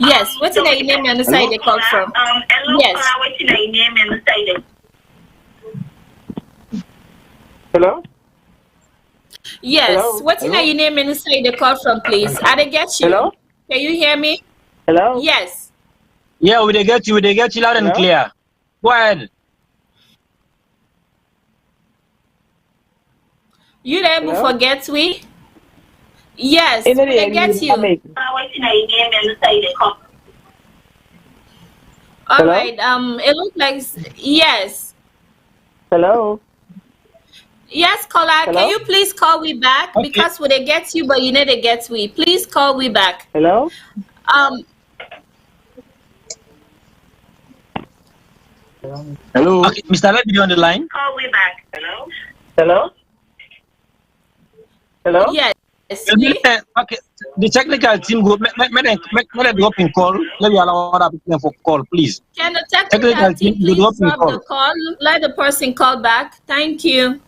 A: Yes, what's your name and who say they call from?
F: Hello,
A: Yes.
F: caller, what's your name and say that?
E: Hello.
A: Yes.
E: Hello.
A: What's your name and who say they call from, please? I didn't get you.
E: Hello.
A: Can you hear me?
E: Hello.
A: Yes.
C: Yeah, we they get you loud and
E: Hello?
C: clear. Go ahead.
A: You able
E: Hello?
A: forget we? Yes,
B: In
A: we
B: the
A: dey
B: end,
A: get you.
F: What's your name and say that?
A: All
E: Hello?
A: right. It looks like yes.
E: Hello.
A: Yes, caller.
E: Hello?
A: Can you please call we back
C: Okay.
A: because we dey get you, but you need to get we. Please call we back.
E: Hello.
A: Um.
E: Hello.
C: Okay, Mr. Let me on the line.
F: Call me back. Hello?
E: Hello. Hello.
A: Yes. We,
C: Okay, the technical team go make drop in call. Let me allow other people for call, please.
A: can the technical
C: Technical
A: team
C: team go
A: please
C: drop in
A: drop the
C: call.
A: call? Let the person call back. Thank you.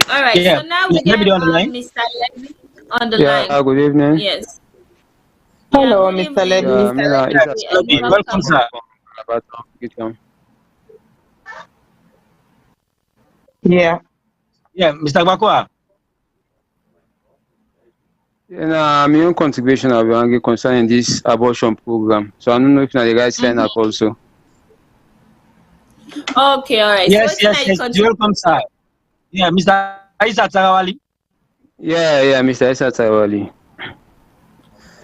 A: All right.
C: Yeah,
A: So now we
C: let me
A: get
C: on the line.
A: Mr. Levy on the
G: Yeah,
A: line.
G: good evening.
A: Yes.
B: Hello,
A: Yeah. Good
B: Mr.
A: evening,
B: Levy.
G: Yeah,
A: Mr.
G: Mina,
A: Levy,
G: it's
A: and
C: Levy, welcome,
A: welcome.
C: sir.
G: about to
B: Yeah.
C: Yeah, Mr. Bakwa.
G: Yeah, my own contribution I'll be angry concerning this abortion program. So I don't know if now the guys sign up also.
A: Okay. All right. So
C: Yes,
A: what's
C: yes, yes. You're welcome, sir. Yeah, Mr. Isa Tarawali.
G: Yeah, Mr. Issa Tawali.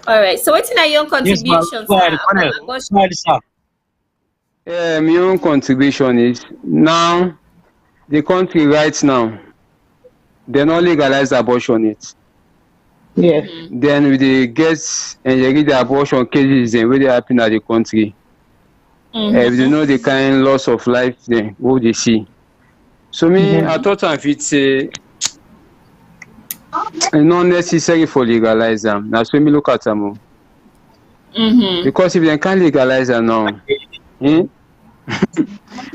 A: All right. So what's your own
C: Yes, ma'am.
A: contribution,
C: Go
A: sir,
C: ahead,
A: about
C: Colonel.
A: abortion?
C: Go ahead, sir.
G: Yeah, my own contribution is now the country right now, they not legalize abortion yet.
B: Yes.
G: Then with the get and you read the abortion cases then where they happen at the country. If you know the kind loss of life then what they see. So me I thought if it's not necessary for legalize them. That's when me look at them. Because if they can't legalize them now,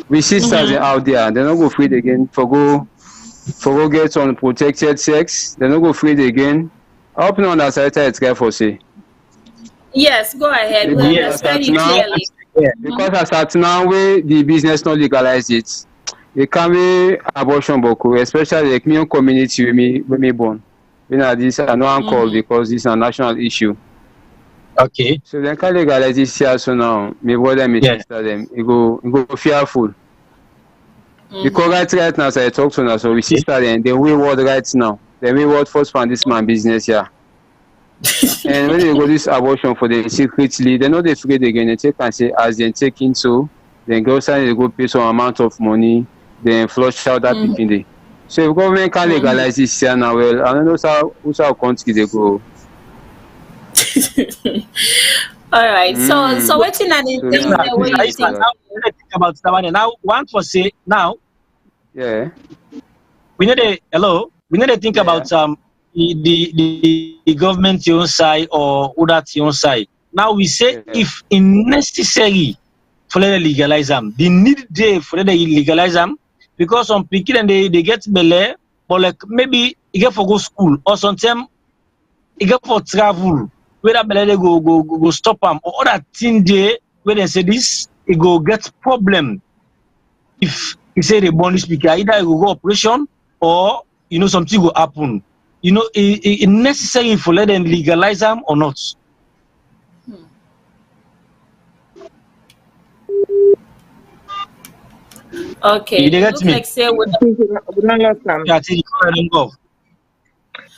G: we sisters out there, they're not go free again for go for go get unprotected sex, they no go afraid again. I hope no understand it careful say.
A: Yes, go ahead. We
G: Because
C: Yes,
G: as
A: understand
G: at
A: you
G: now,
A: clearly.
C: yeah.
G: because as at now where the business not legalize it, they can be abortion boku, especially like me community with me born. You know this I no one call because this is a national issue.
C: Okay.
G: So they can legalize this here so now, my brother and my
C: Yeah.
G: sister them, it go fearful. Because right now as I talk to now, so we sister them, they wayward right now. They wayward first from this man business here. And when they go this abortion for the secretly, they know they afraid again. They take and say as they take into, then go sign they go pay some amount of money, then flush out that picking day. So if government can legalize this here now, well, I don't know who's our country they go.
A: All right. So what are the
G: So
A: things
G: now
A: that way
C: Mr.
A: you
C: Isa,
A: think?
C: now we need to think about that one. Now, one for say now
G: yeah.
C: we need to we need to think about the government your side or other your side. Now we say if necessary for them to legalize them, they need day for them to legalize them because some people and they get belay, but like maybe you get for go school or sometimes you get for travel where that belay they go stop them or other thing there where they say this it go get problem if you say they born this speaker either it will go operation or something will happen. It necessary for let them legalize them or not.
A: Okay.
C: You get
A: Look
C: me?
A: like say with
B: We don't understand.
C: Yeah, till you call them go.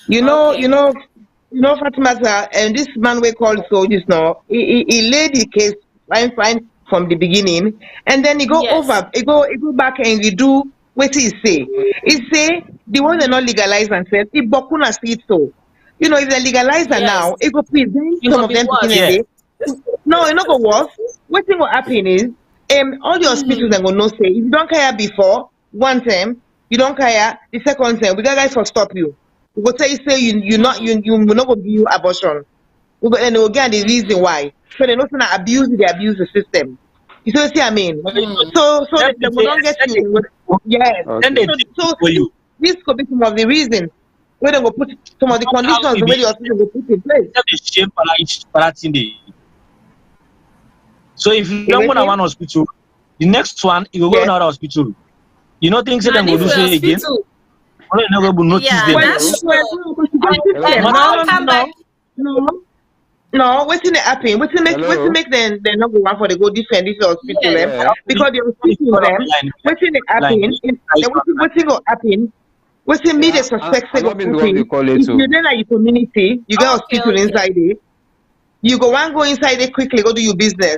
B: You know, Fatima, and this man we call so just now, he laid the case fine from the beginning, and then he go
A: yes.
B: over, he go back and he do what he say. He say the one they not legalize and said, if Bokuna see it so. You know, if they legalize it
A: Yes.
B: now, it go prevent
A: It
B: some
A: will
B: of
A: be
B: them picking
A: worse.
B: and
C: Yeah.
B: they. No, it not go worse. What thing will happen is, all the hospitals are gonna say, if you don't care before, one time, you don't care, the second time, we got guys for stop you. We go say you not you will not go give you abortion. We go and again the reason why. So they not gonna they abuse the system. You see what I mean? So they will not get you. Yes.
C: Then they
G: Okay.
C: think
B: So
C: for you.
B: this could be some of the reasons where they will put some of the conditions the way the hospital will put in place.
C: The shame for that thing they. So if you
B: You
C: don't
B: with
C: go to
B: me?
C: one hospital, the next one you go
B: Yes.
C: another hospital. You know things that
A: Now
C: them go do
A: different
C: say again.
A: hospital.
C: Only no go notice
A: Yeah,
C: them.
A: that's true.
B: Because you get
G: Hello.
B: system.
A: And
B: No,
A: all
B: no,
A: come back.
B: no. No, what's in the happen? What's
G: Hello.
B: make them they not go one for the go different this hospital
A: Yes.
B: them
G: Yeah.
B: because the hospital them what's in the happen what's in go happen what's in me the suspect say
G: I
B: go
G: not been
B: put
G: drop the
B: in
G: call
B: if
G: too.
B: you then at your community you get hospital
A: Okay.
B: inside it you go inside it quickly go do your business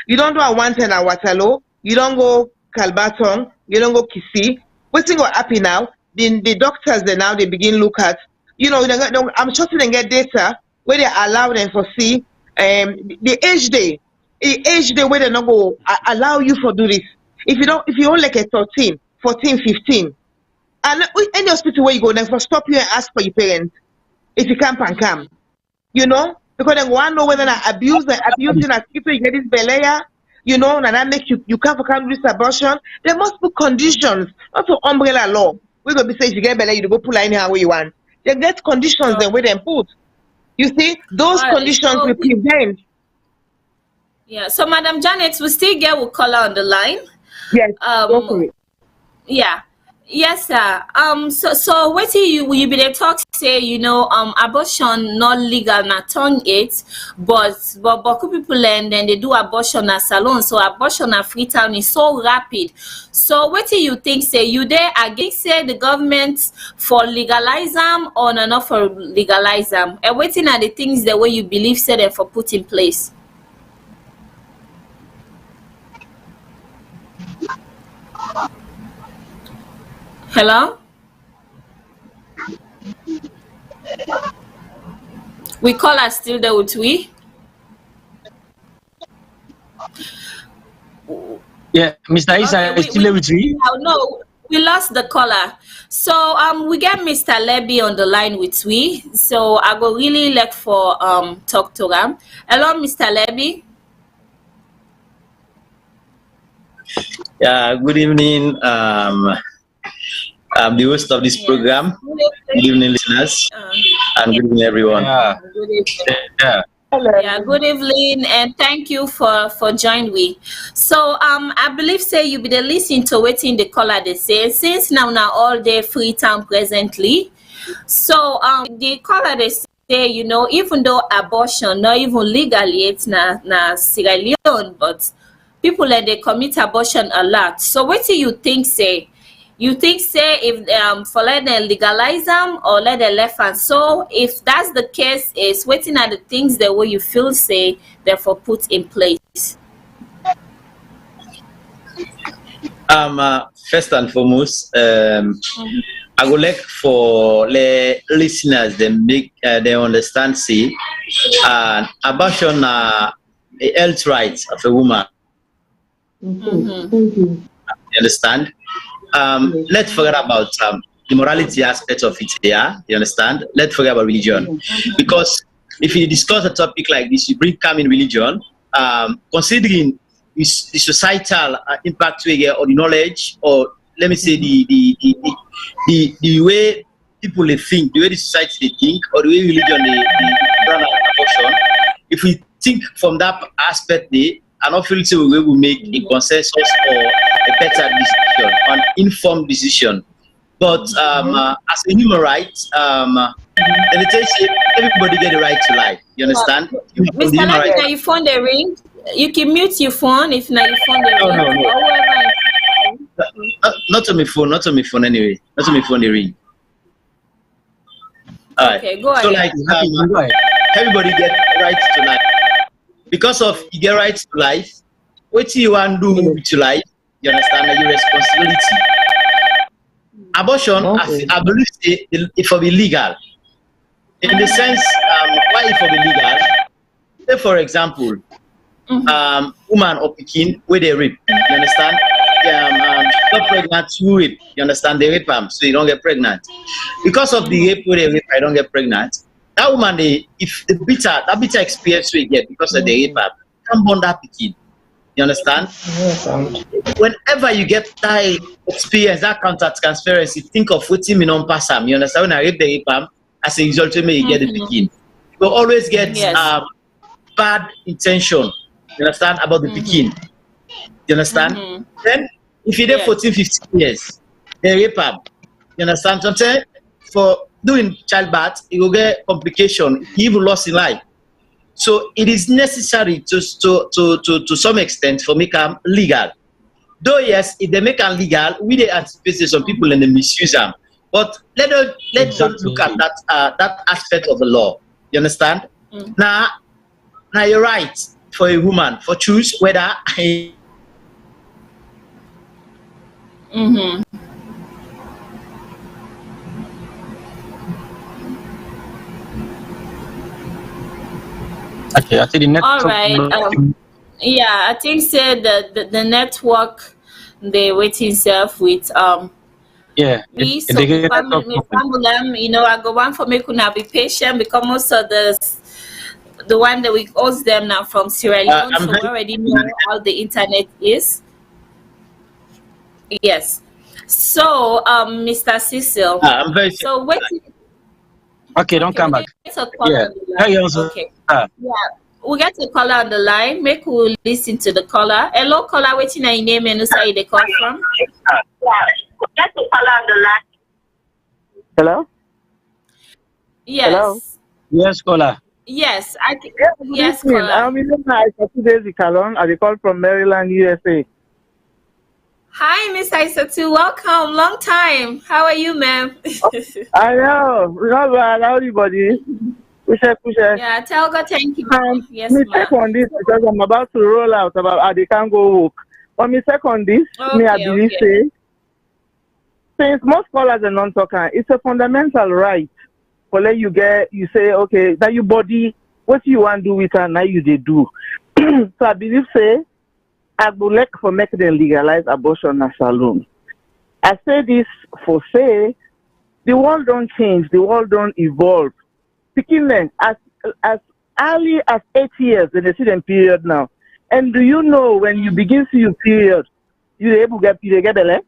B: you don't do a one ten at Waterloo you don't go Calbaton you don't go Kisi what's in go happen now the doctors they now they begin look at I'm sure they get data where they allow them for see the age day where they not go allow you for do this. If you only like a 13, 14, 15, and any hospital where you go, they for stop you and ask for your parents if you can't and come. Because they want to know whether not abusing as people you get this belaya, and that make you can't do this abortion. There must be conditions, not for umbrella law. We're gonna be saying if you get belaya, you go pull anyhow where you want. They get conditions the way they put. You see, those
A: All right.
B: conditions
A: So
B: will prevent.
A: yeah. So Madam Janet, we still get with caller on the line.
B: Yes, go for it.
A: Yeah. Yes, sir. So what you be the talk say, abortion not legal na turn it, but Boku people learn then they do abortion at Salone. So abortion at Freetown is so rapid. So what do you think say you there against say the government for legalize them or not for legalize them? And what are the things the way you believe say them for put in place? Hello? We call us still there with we?
C: Yeah, Mr. Isa is still with me.
A: No, we lost the caller. So we get Mr. Leby on the line with we. So I go really like for talk to him. Hello, Mr. Leby.
H: Yeah, good evening. I'm the host of this
A: Yes.
H: program. Good evening, listeners, and good evening, everyone.
C: Yeah.
A: Good evening.
C: Yeah.
A: Yeah, good evening, and thank you for joining me. So I believe say you be the listen to waiting the caller they say since now all day free time presently. So the caller they say, you know, even though abortion not even legal yet na Sierra Leone, but people like they commit abortion a lot. So what do you think say? You think say if for let them legalize them or let them left and so if that's the case is waiting at the things that way you feel say therefore put in place.
H: First and foremost, I would like for the listeners them make they understand see abortion a health rights of a woman. You understand? Let's forget about the morality aspect of it here. You understand? Let's forget about religion. Because if you discuss a topic like this, you bring come in religion, considering the societal impact we get or the knowledge, or let me say the way people they think, the way the society they think, or the way religion they run abortion. If we think from that aspect, I don't feel we will make a consensus or a better decision, an informed decision. But as a human right, let me tell you, everybody get the right to life. You understand?
A: Mr. Lati, now you phone the ring. You can mute your phone if now you phone the ring.
H: No.
A: Or whoever
H: Not on my phone, not on my phone anyway. Not on my phone, the ring. All right.
A: Okay, go
H: So
A: ahead.
H: like, everybody get right to life. Because of you get right to life, what you want to do with your life, you understand that your responsibility. Abortion, I believe it will be legal. In the sense, why it will be legal? Say for example, woman or pikin where they rape, you understand? Got pregnant through rape, you understand? They rape them, so you don't get pregnant. Because of the rape where they rape, I don't get pregnant. That woman, if the bitter experience we get because of the rape, come born that pikin. You understand? Whenever you get that experience, that counter transparency, think of what me non pass am. You understand? When I rape the rape, as a result, you get the pikin. You will always get bad intention. You understand about the pikin. You understand? Then if you did 14, 15 years, they rape am. You understand? Sometimes for doing childbirth, you will get complication, even loss in life. So it is necessary to some extent for make them legal. Though yes, if they make them legal, we they anticipate some people and they misuse them. But let's look at that aspect of the law. You understand? Now you're right for a woman for choose whether
C: Okay, I think the next.
A: All right. Yeah, I think say the network they waiting self with
C: Yeah.
A: me so me family, you know, I go one for me could not be patient because most of the one that we host them now from Sierra Leone, so we already know how the internet is. Yes. So Mr. Cecil.
H: I'm very
A: So what
C: Okay, don't come back. Yeah.
A: Okay. Yeah. We get the caller on the line. Make we listen to the caller. Hello, caller. Waiting your name and say they call from.
F: Get the caller on the line.
E: Hello?
A: Yes.
E: Hello?
C: Yes, caller.
A: Yes. Yes,
E: Listen,
A: caller.
E: I'm in for 2 days in Salone. I call from Maryland, USA.
A: Hi, Miss Aisatu. Welcome. Long time. How are you, ma'am?
E: I know. We don't allow anybody. Push.
A: Yeah, tell God thank you. Yes,
E: me
A: ma'am.
E: check on this because I'm about to roll out about how they can go work. But me check on this, me I believe say, since most scholars are non-talker, it's a fundamental right for let you say, okay, that your body, what you want to do with her, now you they do. So I believe say, I would like for make them legalize abortion in Salone. I say this for say, the world don't change, the world don't evolve. Picking them as early as 8 years, then they see them period now. And do you know when you begin to see your period, you're able to get belly?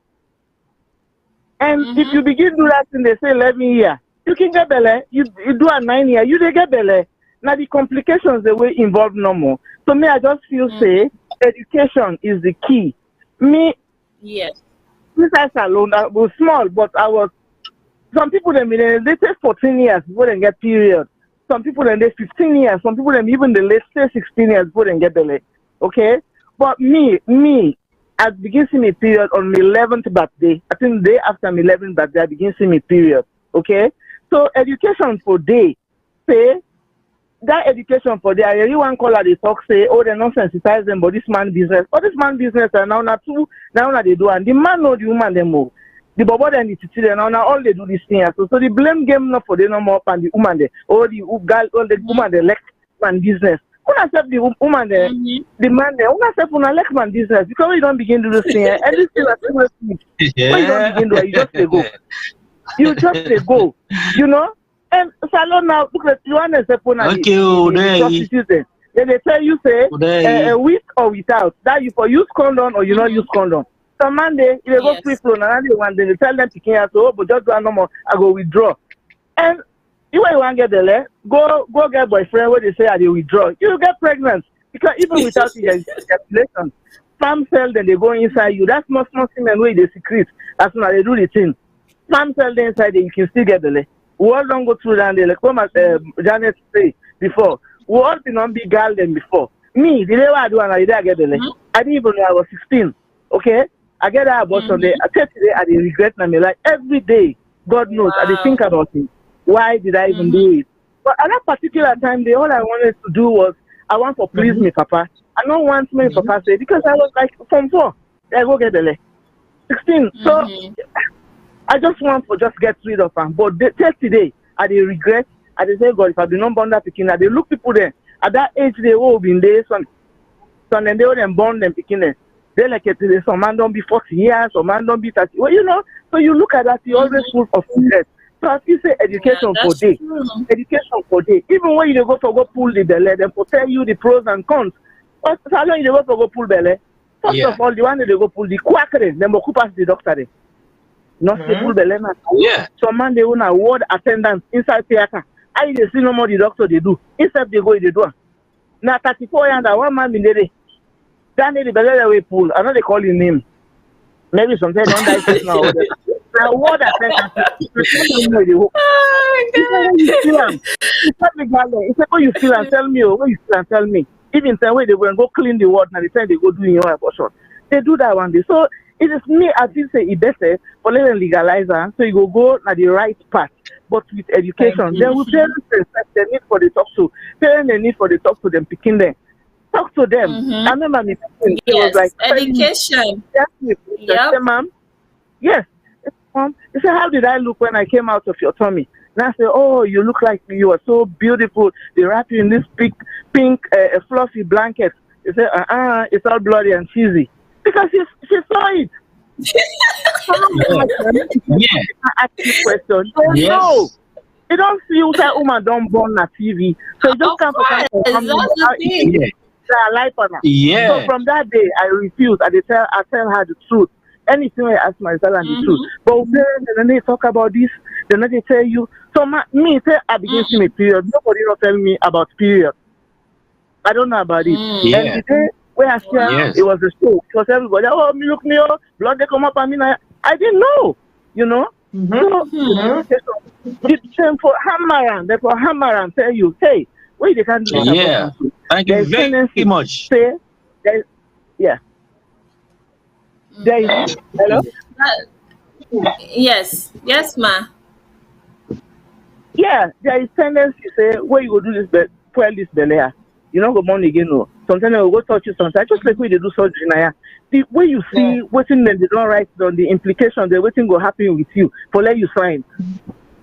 E: And if you begin to do that thing, they say 11 years, you can get belly. You do a 9 year, you they get belly. Now the complications they will involve no more. So me, I just feel say education is the key. Me,
A: yes.
E: Since I Salone, I was small, but I was. Some people they take 14 years before they get period. Some people they 15 years. Some people they even they stay 16 years before they get belly. Okay, but me, I begin see me period on my 11th birthday. I think the day after my 11th birthday, I begin see me period. Okay, so education for day, say that education for day. I really want call they talk say, oh, they not sensitize them, but this man business, are now they do, and the man know the woman they move. The bobo then the titi now all they do this thing. So the blame game not for the no more and the woman there, or the girl, or the woman they elect man business. When I accept the woman there, the man there, when I accept when I elect man business, because you don't begin to do this thing, and this thing when you don't begin to do, you just say go. You just say go, you know. And Salone now look at you want to say the then they tell you say with or without that you for use condom or you not use condom. So Monday they go free flow and another one then they tell them to care so but just do no more I go withdraw. And you want to get the go get boyfriend where they say they withdraw. You get pregnant because even without ejaculation, sperm cell then they go inside you. That's not something and way they secret as soon as they do the thing. Sperm cell then inside there you can still get the we all don't go through that. Like what Janet say before. We all been on big girl than before. Me, the way I do and I get the I didn't even know I was 16. Okay? I get that abortion there. I tell today I didn't regret my life. Every day, God knows, I did think about it. Why did I even do it? But at that particular time, all I wanted to do was I want to please me, Papa. I don't want me, Papa say because I was like from 4. I go get the 16. So I just want to just get rid of them. But till today, I they regret. I they say, God, if I be not born that picking, I they look people there. At that age, they will be in there. Some then they will then born them picking there. They like it. Some man don't be 40 years, some man don't be 30. Well, you know, so you look at that, you always full of regret. So as you say, education for day. Education for day. Even when you go for go pull the belly, then for tell you the pros and cons. But how long you go for go pull belly? First of all, the one that they go pull the quackere, then go pass the doctor. Not stable belly. Some man they want a ward attendance inside theater. I they see no more the doctor they do. Instead they go in the door. Now 34 years and one man in there. Then the belly way pull. I know they call his name. Maybe sometimes don't die now. Now ward attendance. He said, "Oh, you feel and tell me. Oh, you feel and tell me." Even the way they go and go clean the ward. Now the time they go do your abortion, they do that one day. So it is me. I feel say it better for letting legalize her, so you go at the right path. But with education, then we parents respect the need for the talk to parents. The need for the talk to them, picking them, talk to them. I remember me. It was like
A: education.
E: Yes, ma'am. Yes, mom. He said, "How did I look when I came out of your tummy?" And I said, "Oh, you look like you are so beautiful. They wrap you in this pink fluffy blanket." He said, it's all bloody and cheesy because she saw it." I ask you a question. No, you don't see that woman don't born on TV, so you just can't forget life on her. So from that day, I refuse. I tell her the truth. Anything I ask myself and the truth. But then they talk about this, then they tell you. So me say I begin to see me period. Nobody not tell me about period. I don't know about it. And the day where I said it was a show, because everybody, oh, me look me up, blood they come up and me. I didn't know, you know. So it's time for hammer they for hammer and tell you, hey, wait, they can't do that.
C: Thank you very much.
E: Say, there is hello.
A: Yes, ma.
E: Yeah, there is tendency to say, where you go do this, fuel this belly. You don't go money again, no. Sometimes they will go touch you sometimes. Just like when they do surgery now. The way you see waiting them, they don't write down the implications, the waiting will happen with you for let you sign.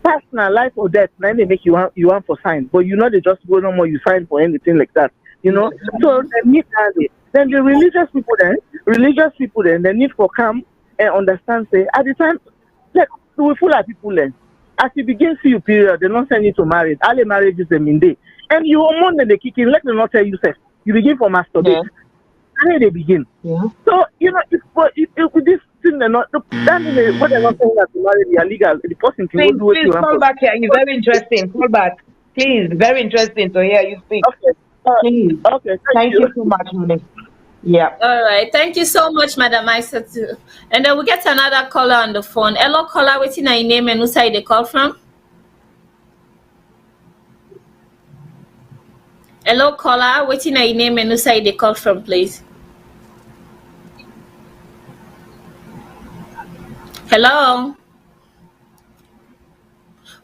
E: Personal life or death, then they make you want for sign. But you know they just go no more, you sign for anything like that. You know? So they need that. Then the religious people then, they need for come and understand, say, at the time, like, we full of people then. As you begin to see your period, they don't send you to marriage. All the marriages them in day. And you hormone then they kick in, let them not tell you sex. You begin for masturbate. And then they begin. So, you know, with this Still, they're not. Look, that is what they're not saying that to marry, they are legal. The person can
B: Please,
E: go do what you
B: please
E: want.
B: call back here. You're very interesting. Call back. Please, very interesting to hear you speak.
E: Okay.
B: Please.
E: Okay.
B: Thank you so much, honey. Yeah.
A: All right. Thank you so much, Madam Isa. Too. And then we get another caller on the phone. Hello, caller. Waiting on your name and who side they call from? Hello, caller. Waiting on your name and who side they call from, please. Hello.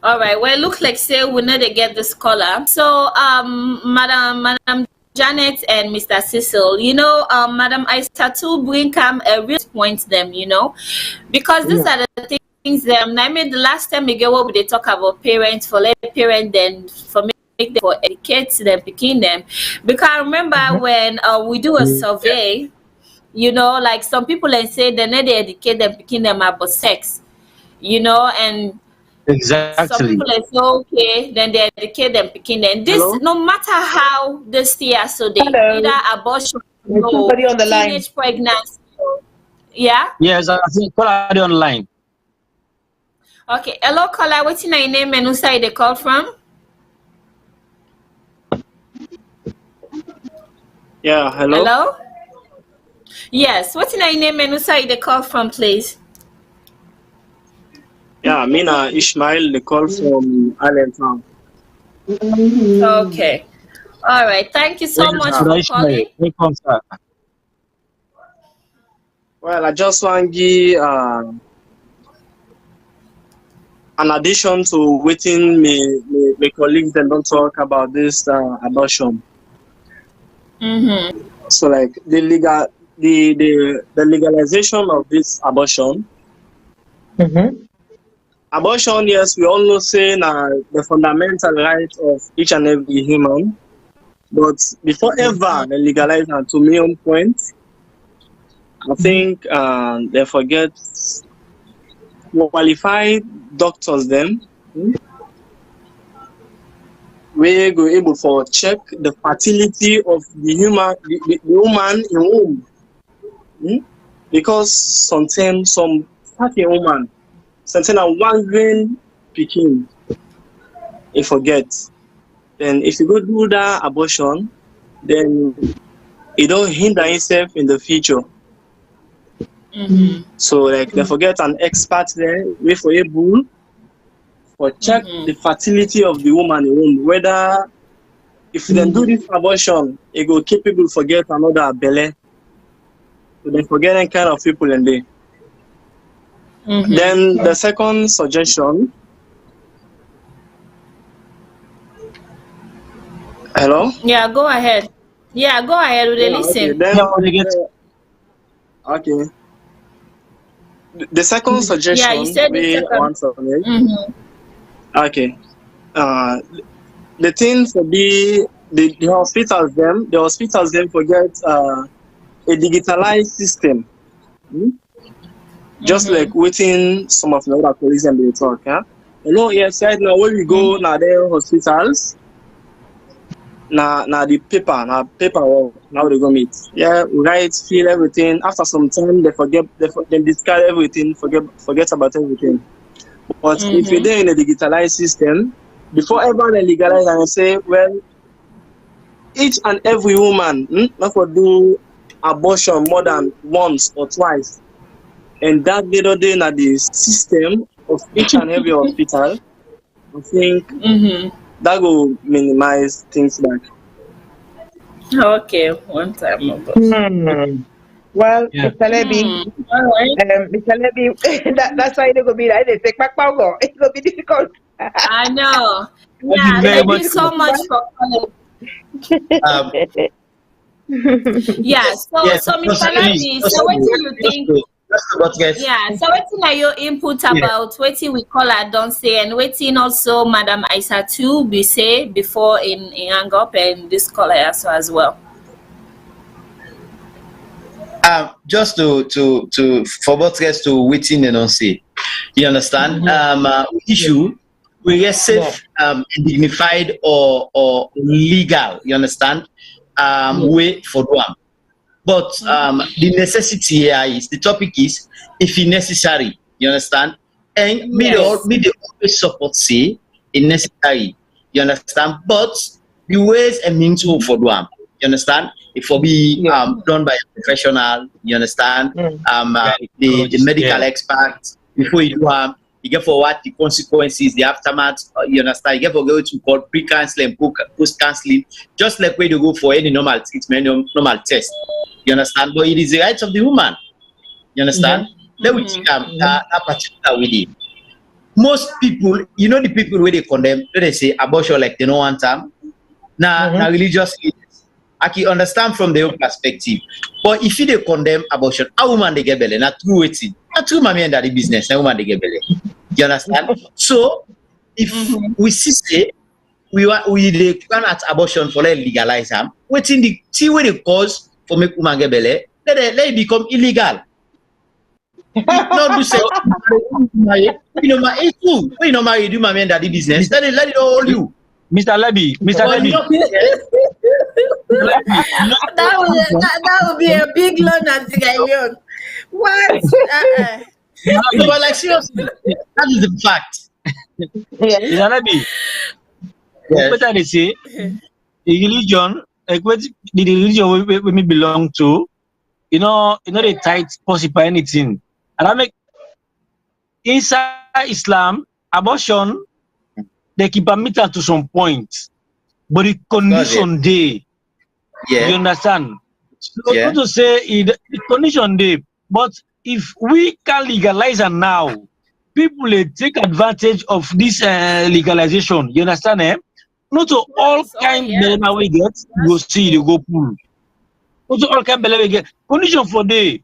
A: All right. Well, it looks like say we need to get this caller. So, Madam Janet and Mr. Cecil, Madam Isa too bring a real point them, because these are the things them. I mean, the last time we get what they talk about parents for let parent then for make them for educate them, picking them. Because I remember when we do a survey, like some people and say they need to educate them, picking them about sex, and
C: Exactly.
A: some people are so okay, then they educate them picking them. This no matter how this year so they either abortion or teenage pregnancy. Yeah?
C: Yes, I think call are online.
A: Okay. Hello caller, what's your name and who side they call from?
I: Yeah, hello.
A: Hello? Yes, what's your name and who side they call from, please?
I: Yeah, Mina Ishmael, the call from Allentown.
A: Okay. All right. Thank you so much for calling.
C: Welcome, sir.
I: Well, I just want to give an addition to waiting my colleagues that don't talk about this abortion. So like the legalization of this abortion. Abortion, yes, we all know saying the fundamental right of each and every human. But before ever they legalize and to my own point, I think they forget qualified doctors then. We go able to check the fertility of the woman in womb. Because sometimes some fucking woman, something a one grain picking, you forget. Then if you go do that abortion, then it don't hinder itself in the future. So like they forget an expert there, wait for able for check the fertility of the woman in womb, whether if they do this abortion, it will keep people forget another belly. So they forget any kind of people in there. Then the second suggestion. Hello?
A: Yeah, go ahead. Yeah, go ahead with the listen.
I: Okay. The second suggestion.
A: Yeah, you said the second.
I: Okay. The thing for the hospitals them forget a digitalized system. Just like within some of the other colleagues and they talk, yes, right now when we go now the hospitals, now the paperwork, now they go meet. Yeah, we write, fill everything. After some time they discard everything, forget about everything. But if you're there in a digitalized system, before ever they legalize and say, well, each and every woman not for do abortion more than once or twice. And that they don't do the system of each and every hospital, I think that will minimize things back.
A: Okay, one time about.
B: Well, Mr. Levy, Mr. Levy, that's why they go be like they say, it's gonna be difficult.
A: I know. Yeah, thank you so much for calling. Yeah, so Mr. Levy, so what do you think? Yeah, so waiting are your input about waiting we call her don't say and waiting also Madam Isa too be say before in hang up and this caller as well.
H: Just to for both guys to waiting and don't say. You understand? Issue we get safe, dignified or legal, you understand? Way for them. But the necessity here is the topic is if it's necessary. You understand? And me they always support say it's necessary. You understand? But the ways and means for do them. You understand? It will be done by a professional. You understand? The medical experts before you do you get for what the consequences, the aftermath. You understand? You get for go to call pre-counseling, post-counseling, just like where you go for any normal treatment, normal test. You understand? But it is the rights of the woman. You understand? Then we take that particular with it. Most people, you know, the people where they condemn, they say abortion like they don't want them. Now, religious leaders. I can understand from their own perspective. But if they condemn abortion, a woman they get belly, not true waiting. Not true mommy and daddy business, a woman they get belly. You understand? So if we say we they plan at abortion for let legalize them, waiting the see where the cause for make woman get belly, let it become illegal. Not to say you know my too. When you know marry do mommy and daddy business, let it all you.
C: Mr. Levy.
A: that would be a big loan at the What?
H: But like seriously, that is the fact.
C: Mr. Levy. What they say? The religion, like what the religion we belong to, you know the tight possible anything. And I make inside Islam, abortion they keep permitted to some point, but the condition day. You understand? So not to say the condition day, but if we can legalize it now, people take advantage of this legalization. You understand? Not to all kind of we get, you go see, you go pull. Not to all kind of we get condition for day.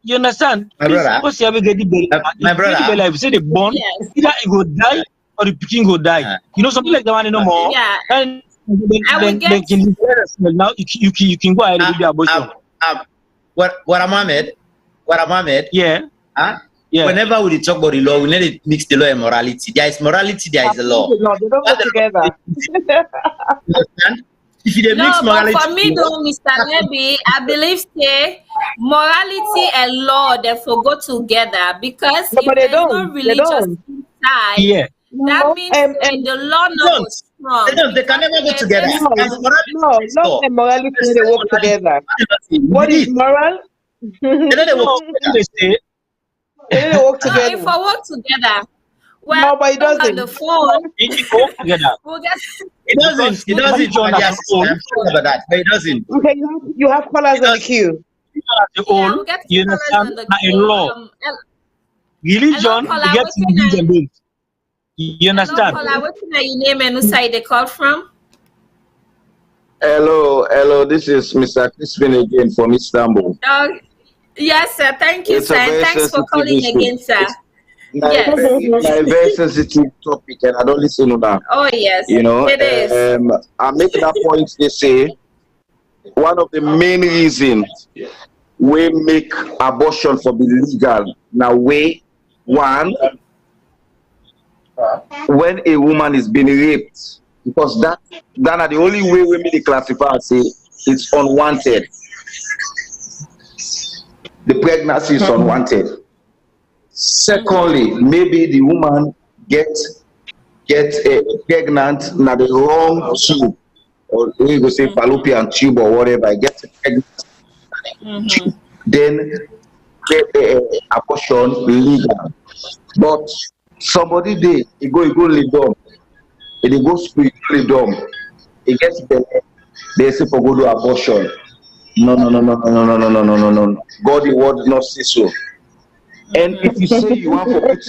C: You understand?
H: My brother.
C: My brother. If you say the born, either it go die or the pikin go die. You know something like that one no more.
A: Yeah.
C: And then now you can go ahead and do the abortion.
H: What I'm Ahmed?
C: Yeah.
H: Yeah. Whenever we talk about the law, we need to mix the law and morality. There is morality, there is the law.
B: No, they don't go together.
H: If you mix morality,
A: but for me though, Mr. Levy, I believe morality and law therefore go together because if there's no religious side, that means the law not strong.
H: They can never go together.
B: No, law and morality they work together. What is moral?
H: They
B: work together.
A: If I work together, well,
B: no, but it doesn't.
A: On the phone,
H: It doesn't. About that, but it doesn't.
B: Okay, you have callers on the queue.
C: You understand? In law, religion, you get religion. You understand?
A: What's your name and whose side they called from?
D: Hello. This is Mr. Crispin again from Istanbul.
A: Yes, sir. Thank you, sir. And thanks for calling again, sir.
D: A very sensitive topic, and I don't listen to that.
A: Oh yes,
D: you know,
A: it is.
D: I make that point. They say one of the main reasons we make abortion for be legal now. One, when a woman is being raped, because that are the only way we make classify say it's unwanted. The pregnancy is unwanted. Secondly, maybe the woman get pregnant now the wrong tube, or we go say fallopian tube or whatever, get pregnant, then get abortion legal. But somebody they go lay down, they go spiritually dumb, it gets better. They say for go do abortion. No. God, the word not say so. And if you say you want to put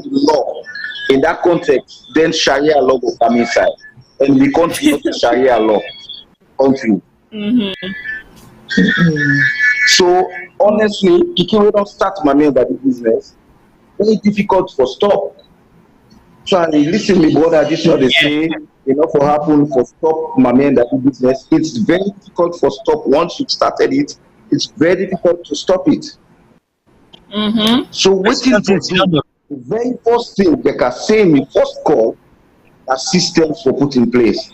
D: the law in that context, then Sharia law will come inside, and we continue to Sharia law country. So honestly, if you don't start money on that business, very difficult for stop. So listen, me brother, this is what they say. You know, for happen for stop money in that business. It's very difficult for stop. Once you've started it, it's very difficult to stop it. So what is the very first thing they can say in the first call that systems were put in place?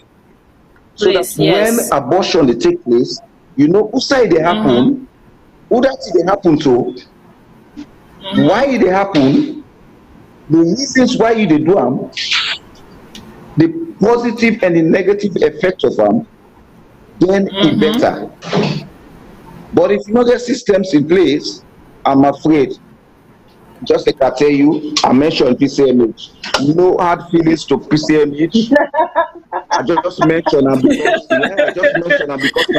D: So that when abortion they take place, You know, who say they happen? Who that they happen to? Why they happen? The reasons why you they do them, the positive and the negative effect of them, then it better. But if you don't get systems in place, I'm afraid. Just like I tell you, I mentioned PCMH. No hard feelings to PCMH. I just mentioned them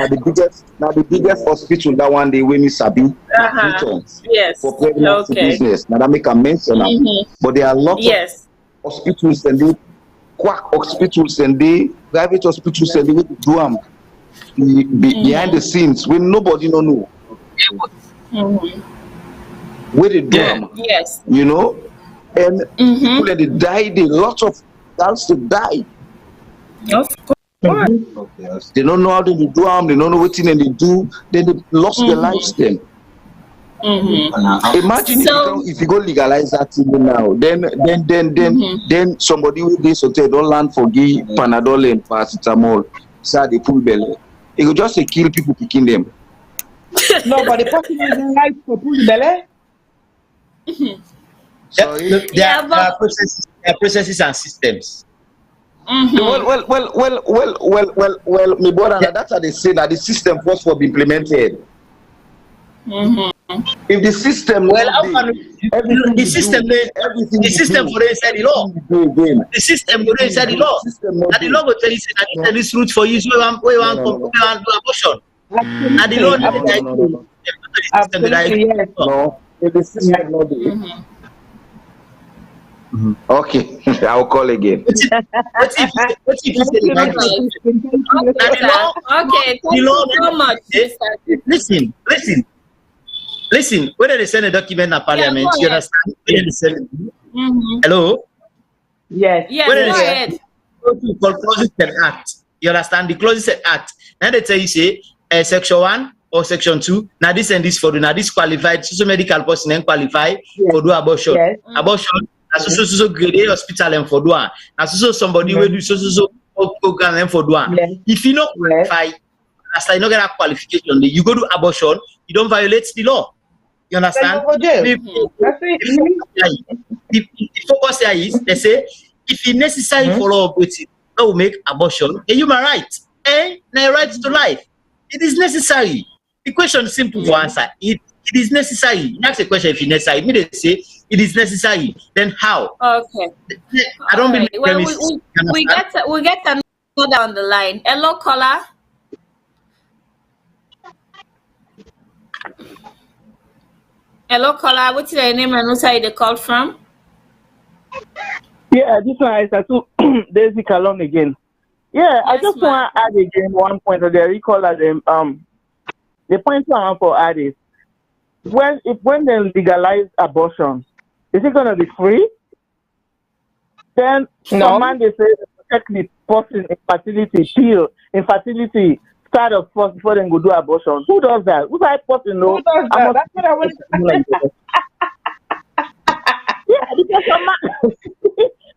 D: because now the biggest hospital that one day when me sabi for pregnancy business. Now that make a mention them. But there are lots of hospitals and they quack hospitals and they private hospitals and they do them behind the scenes when nobody don't know. Where they do them, you know, and people that they die, they lots of girls to die.
A: Of course.
D: They don't know how to do them, they don't know what thing they do, then they lost their lives then. Imagine if you go legalize that thing now, then somebody with this hotel don't land for give Panadol and paracetamol, so they pull belly. It will just kill people picking them.
B: No, but the person is right for pull belly.
H: There are processes and systems.
D: Well, my brother, that's how they say that the system first will be implemented. If the system,
H: the system for they said the law. The system for they said the law. And the law will tell you that this route for you is where you want to do abortion. And the law
D: no. If the system not do okay, I'll call again.
H: What if you say the law? Listen. Whether they send a document in Parliament, you understand? Whether they send hello?
B: Yes.
H: Whether they send clauses and act, you understand? The clauses and act. Now they tell you say section 1 or section 2. Now this and this for do. Now this qualified. So medical person then qualify for do abortion. Abortion. So grade A hospital and for do. Now so somebody will do so program and for do. If you not qualify, as I not get a qualification, you go to abortion. You don't violate the law. You understand? The focus here is they say if it's necessary for law operating, that will make abortion a human right and a right to life. It is necessary. The question is simple to answer. It is necessary. You ask a question if it's necessary. Me they say it is necessary. Then how?
A: Okay.
H: I don't believe.
A: Well, we get another on the line. Hello, caller. Hello, caller. What's your name and where you call from?
E: Yeah, this one is Daisy Salone again. Yeah, I just want to add again one point that they recall at them. The point I want to add is when they legalize abortion, is it going to be free? Then some man they say protect the person infertility start of first before they go do abortion. Who does that? Who's that person? No, who does that? That's what I want to yeah,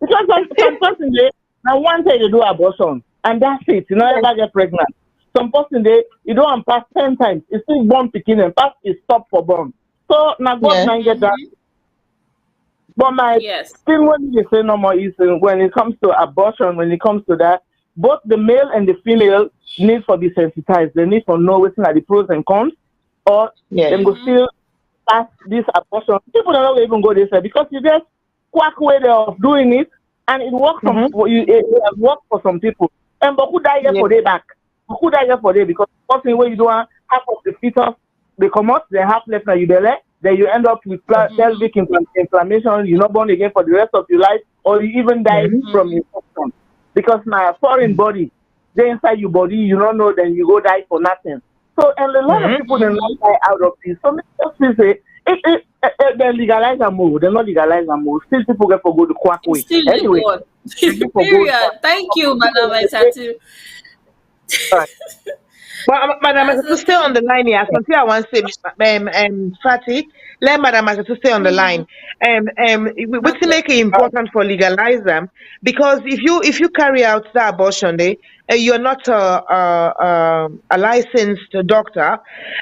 E: because some person they now one day they do abortion and that's it. You know, ever get pregnant. Some person they you don't pass 10 times. It's still born picking and pass is stop for born. So now God might get that. But my thing when you say no more is when it comes to abortion, when it comes to that, both the male and the female need to be sensitized. They need to know what's the pros and cons, or they go still pass this abortion. People don't even go this way because you just quack way of doing it, and it works it works for some people. And but who die here for day back? Who die here for day because person where you do half of the fetus they come out, they half left now you belly, then you end up with pelvic inflammation. You're not born again for the rest of your life, or you even die from infection. Because my foreign body, they inside your body, you don't know, then you go die for nothing. So, and a lot of people don't die out of this. So, let's say, they legalize and move. They not legalize and move. Still, people get for go to quack way.
A: Still anyway, period. Thank you, Madam Aisatu.
B: But Madam, I'm still on the line here. I want to say, Fatty, let Madam Asatu stay on the line. What's
A: Okay.
B: make it important for legalize them? Because if you carry out that abortion day, you're not a licensed doctor,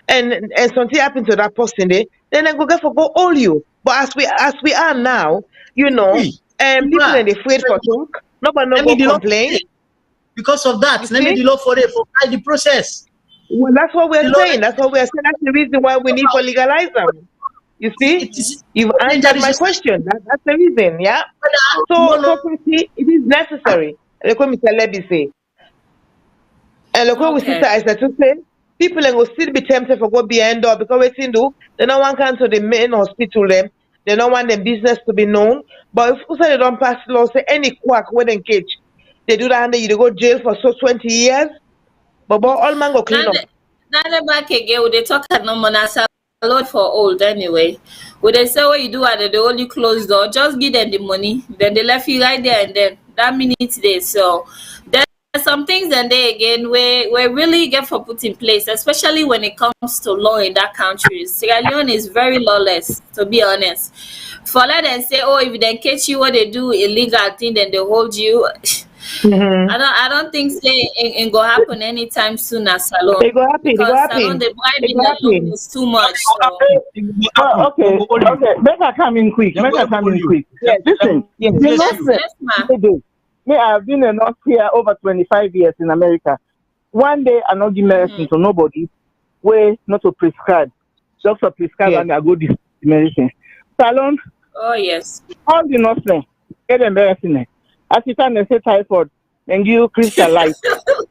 B: and something happened to that person day, then I go get for go all you. But as we are now, you know,
H: Hey,
B: people
H: Uma,
B: are afraid for talk. Nobody no
H: let me
B: go
H: the law
B: complain.
H: because of that.
B: You
H: Let me
B: see?
H: the law for the process.
B: Well, that's what
H: The
B: we're
H: law
B: saying. That's what we're saying. That's the reason why we need to legalize them. You see,
H: it is
B: you've answered my question. That's the reason. Yeah. So,
H: no.
B: see, it is necessary. Look what Mr. Levy say. And look what
A: Okay.
B: Sister Isa to say. People will still be tempted for go behind door because we do. They don't want come to the main hospital them. They don't want their business to be known. But if you say they don't pass law, say any quack when they catch, they do that and they go jail for 20 years. But all man go clean up.
A: Now the back again, would they talk at no man as a lot for old anyway? Would they say what you do at the only closed door? Just give them the money, then they left you right there and then that minute there. So there's some things and they again we really get for put in place, especially when it comes to law in that country. Sierra Leone is very lawless, to be honest. For let them say, oh, if they catch you what they do illegal thing, then they hold you.
B: Mm-hmm.
A: I don't think say it go happen anytime soon at Salone
B: They go happy. They go
A: because
B: happy.
A: Salone the
B: They
A: bribing
B: go
A: alone
B: happy.
A: is too much. So
E: Okay. Make her come in quick. Make her come in quick.
B: Yes.
E: Listen,
B: Yes.
E: you know,
A: yes, ma'am.
E: me, I've been a nurse here over 25 years in America. One day, I not give medicine to nobody. Way not to prescribe. Doctor prescribe and I go this medicine. Salone,
A: Oh yes.
E: all the nurses get the medicine. As you can say typhoid, and you crystallize.
A: I go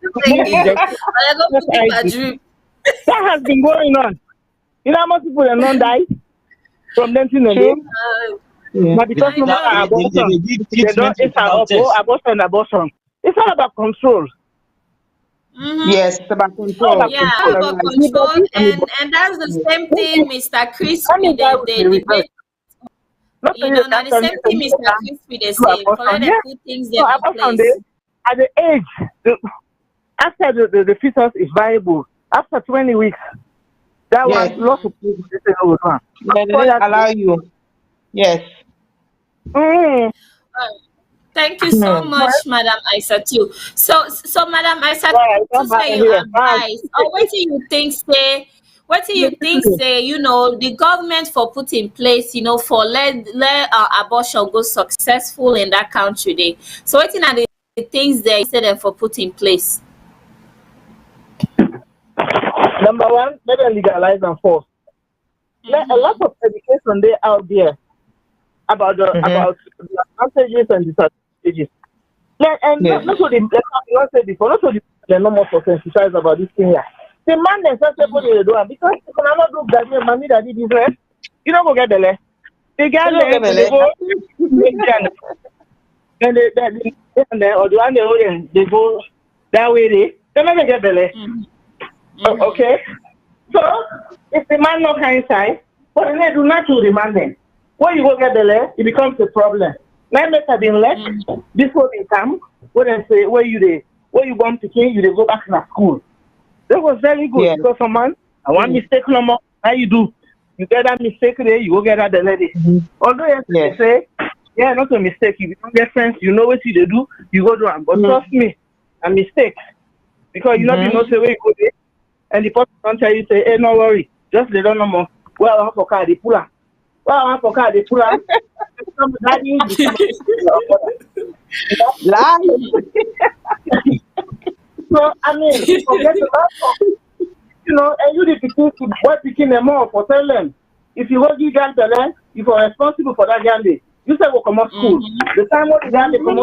A: put it a drip.
E: That has been going on. You know how much people have not died from them to them? But because no matter abortion, they don't, it's abortion. It's all about control.
B: Yes, it's about control.
A: Yeah, about control, and that's the same thing Mr. Crispy they debate. You know, now the same thing Mr. Crispy they say. For let them put things in place.
E: At the age, after the fetus is viable, after 20 weeks, that one lots of people say, oh,
B: they don't allow you. Yes.
A: Thank you so much, Madam Aisatu. So Madam Aisatu, to say your advice, or what do you think say? What do you think say? You know, the government for put in place, you know, for let abortion go successful in that country. They so what are the things they said for put in place?
E: Number one, let them legalize and force. Let a lot of education there out there about the advantages and disadvantages. Not only not say before, not only the normal for sensitize about this thing here. The man themselves people they do it because you cannot do that mommy that did business. You don't go get the less. They get they go and they or the one they go that way they never get the less. Okay. So if the man not kind side, what they do not to the man then. When you go get the less, it becomes a problem. Now make have been left, this will come, when they say where you want to change, you go back to school. That was very good because some man, I want mistake no more. How you do? You get that mistake there, you go get that the lady. Although they say, not a mistake. If you don't get friends, you know what you do, you go do it. But trust me, a mistake. Because you know say where you go there, and the person don't tell you, say, hey, no worry, just they don't know more. Well, I have for car, they pull up. Lie. So I mean, forget about you know, and you need to what picking them more for tell them. If you go give them the land, you are responsible for that young day. You say we come out school. The time when the young day come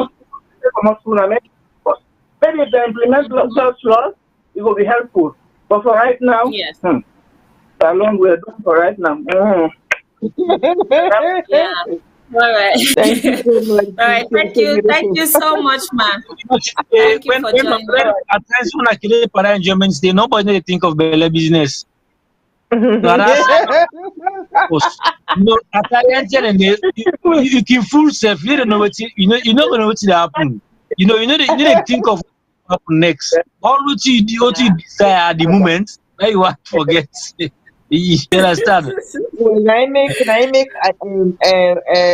E: out school, I mean, maybe if they implement such laws, it will be helpful. But for right now, Salone we're doing for right now.
A: Yeah. All right.
B: Thank you so much.
A: All right. Thank you so much, man. Thank you for joining.
C: At times when I create para enjoyments, they nobody think of belly business. You know, at you can fool self. You don't know what you know gonna know what will happen. You need to think of what happen next. All what you desire at the moment, now you want to forget. You understand?
B: Well,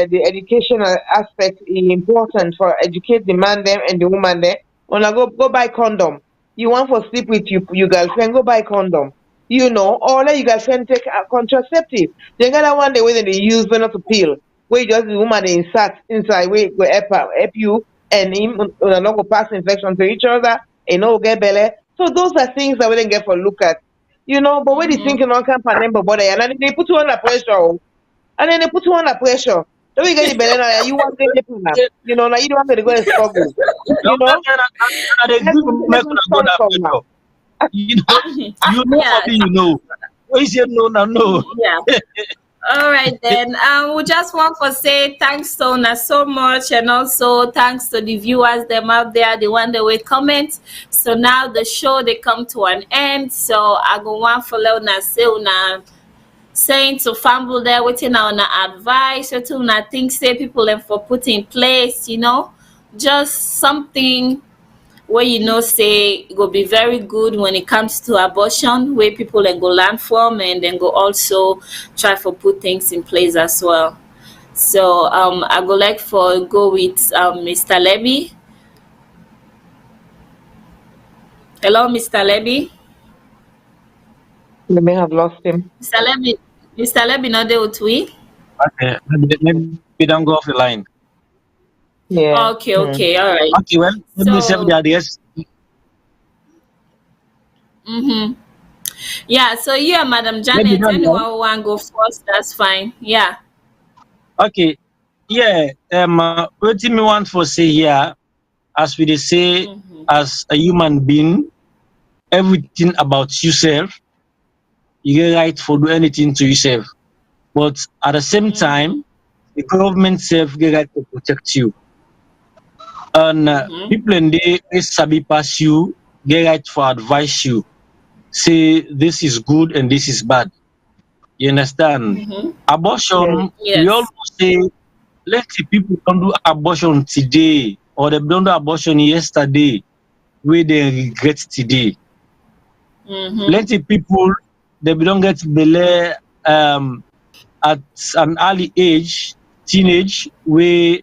B: the educational aspect is important for educate the man them and the woman there. When I go buy condom, you want for sleep with you girlfriend, go buy condom. You know, or let you girlfriend take a contraceptive. They got that one the way that they use not to pill. Where you just the woman they inside where go help you and him not go pass infection to each other and no get belly. So those are things that we didn't get for look at. You know, but when they thinking on camp and then bother and then they put you under pressure. Oh. And then they put you under pressure. Don't you get the belly now? You want to get now. You know, now you don't want to go and struggle.
C: No,
B: You know?
C: and they
B: That's
C: give
B: what
C: make
B: the
C: una go
B: come
C: that
B: from now.
C: pressure. You know, you know
A: Yeah.
C: for me, you know. When you say no, no, no.
A: Yeah. All right then. We just want to say thanks to Una so much, and also thanks to the viewers them out there, the one that will comment. So now the show they come to an end. So I go want for let Una say Una saying to fumble there waiting on advice or to Una things say people and for put in place. You know, just something where you know say it go be very good when it comes to abortion, where people then go learn from and then go also try for put things in place as well. So I go like for go with Mr. Levy. Hello, Mr. Levy.
B: We may have lost him.
A: Mr. Levy, Mr. Levy not there with we.
C: Okay, maybe don't go off the line.
B: Yeah.
A: Okay, okay, all right.
C: Okay, well, let me save
A: So
C: the address.
A: yeah, so yeah, Madam
C: Maybe
A: Janet,
C: don't know.
A: anyone who want go first, that's fine. Yeah.
C: Okay, yeah. What me want for say here, as we dey say, as a human being, everything about yourself, you get right for do anything to yourself. But at the same time, the government self get right to protect you. And people in the sabi pass you, get right for advise you. Say this is good and this is bad. You understand? Abortion, we
A: Yes.
C: almost say, let the people don't do abortion today or they don't do abortion yesterday, where they regret today. Plenty people they don't get belay at an early age, teenage, where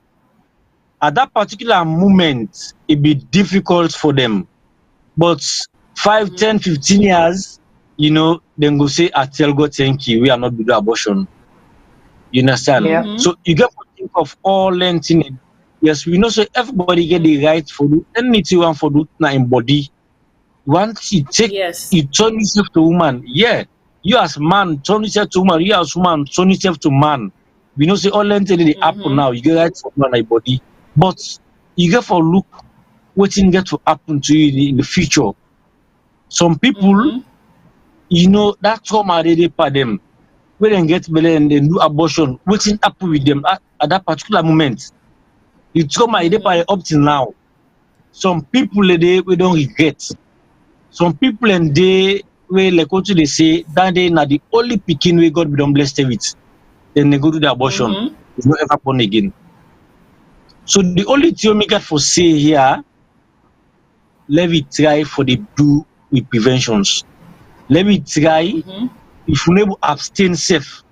C: at that particular moment it be difficult for them. But 5, 10, 15 years, you know, then go say, I tell God thank you, we are not doing abortion. You understand?
B: Yeah.
C: So you got to think of all lengthening. Yes, we know so everybody get the right for do anything you want for do now in body. Once you take
A: Yes.
C: you turn yourself to woman, yeah. You as man turn yourself to woman, you as woman turn yourself to man. We know say all lengthening the happen now, you get right for man in body. But you get for look what get to happen to you in the future. Some people, you know, that trauma they for them. When they get belly and they do abortion, what's happen with them at that particular moment? The trauma they for up till now. Some people they we don't regret. Some people and they we like what they say that they not the only picking we God be don't blessed with. Then they go to the abortion. It's not ever born again. So the only thing we got for say here, let me try for the do with preventions. Let me try if you never abstain safe,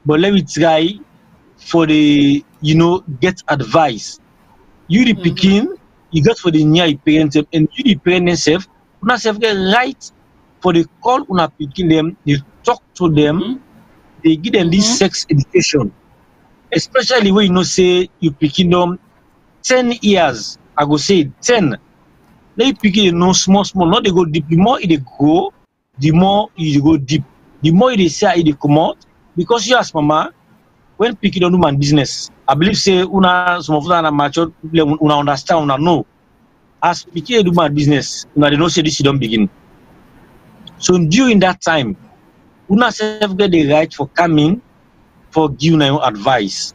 C: but let me try for the you know get advice. You the picking, you get for the near parent and you the parent themselves, una self get right for the call una picking them, they talk to them, they give them this sex education. Especially when you know say you picking them 10 years, I go say 10. Let you pick it no small, not they go deep. The more it go, the more you go deep. The more it say it come out. Because you as mama, when picking don't do man business, I believe say una some of them are mature, una understand, una know. As picking do man business, una they don't say this you don't begin. So during that time, una self get the right for coming for giving your advice.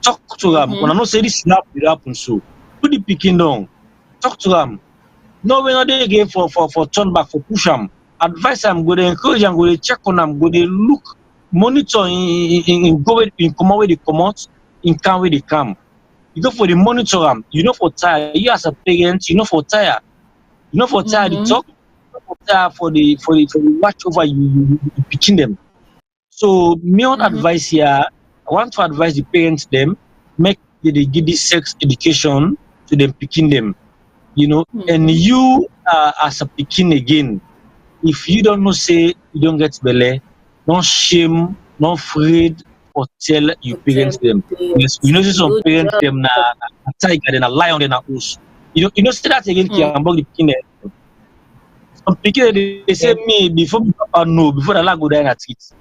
C: Talk to them. Una no say this will happen so. Put the picking down. Talk to them. No, we're not there again for turn back, for push them. Advise them, go to encourage them, go to check on them, go to look, monitor in go in come where they come out, in come where they come. You go for the monitor them, you know for tire. You as a parent, you know for tire. You know for tire the talk, for the watch over you picking them. So me on advice here, I want to advise the parents them make they give this sex education to them picking them, and you as a picking again, if you don't know say you don't get belly, don't shame, don't afraid or tell you parents them. Yes, see some parents them na tiger then a lion then a horse. You know say that again can about the picking them. Some picking they say me before my papa know before the lag go die at it.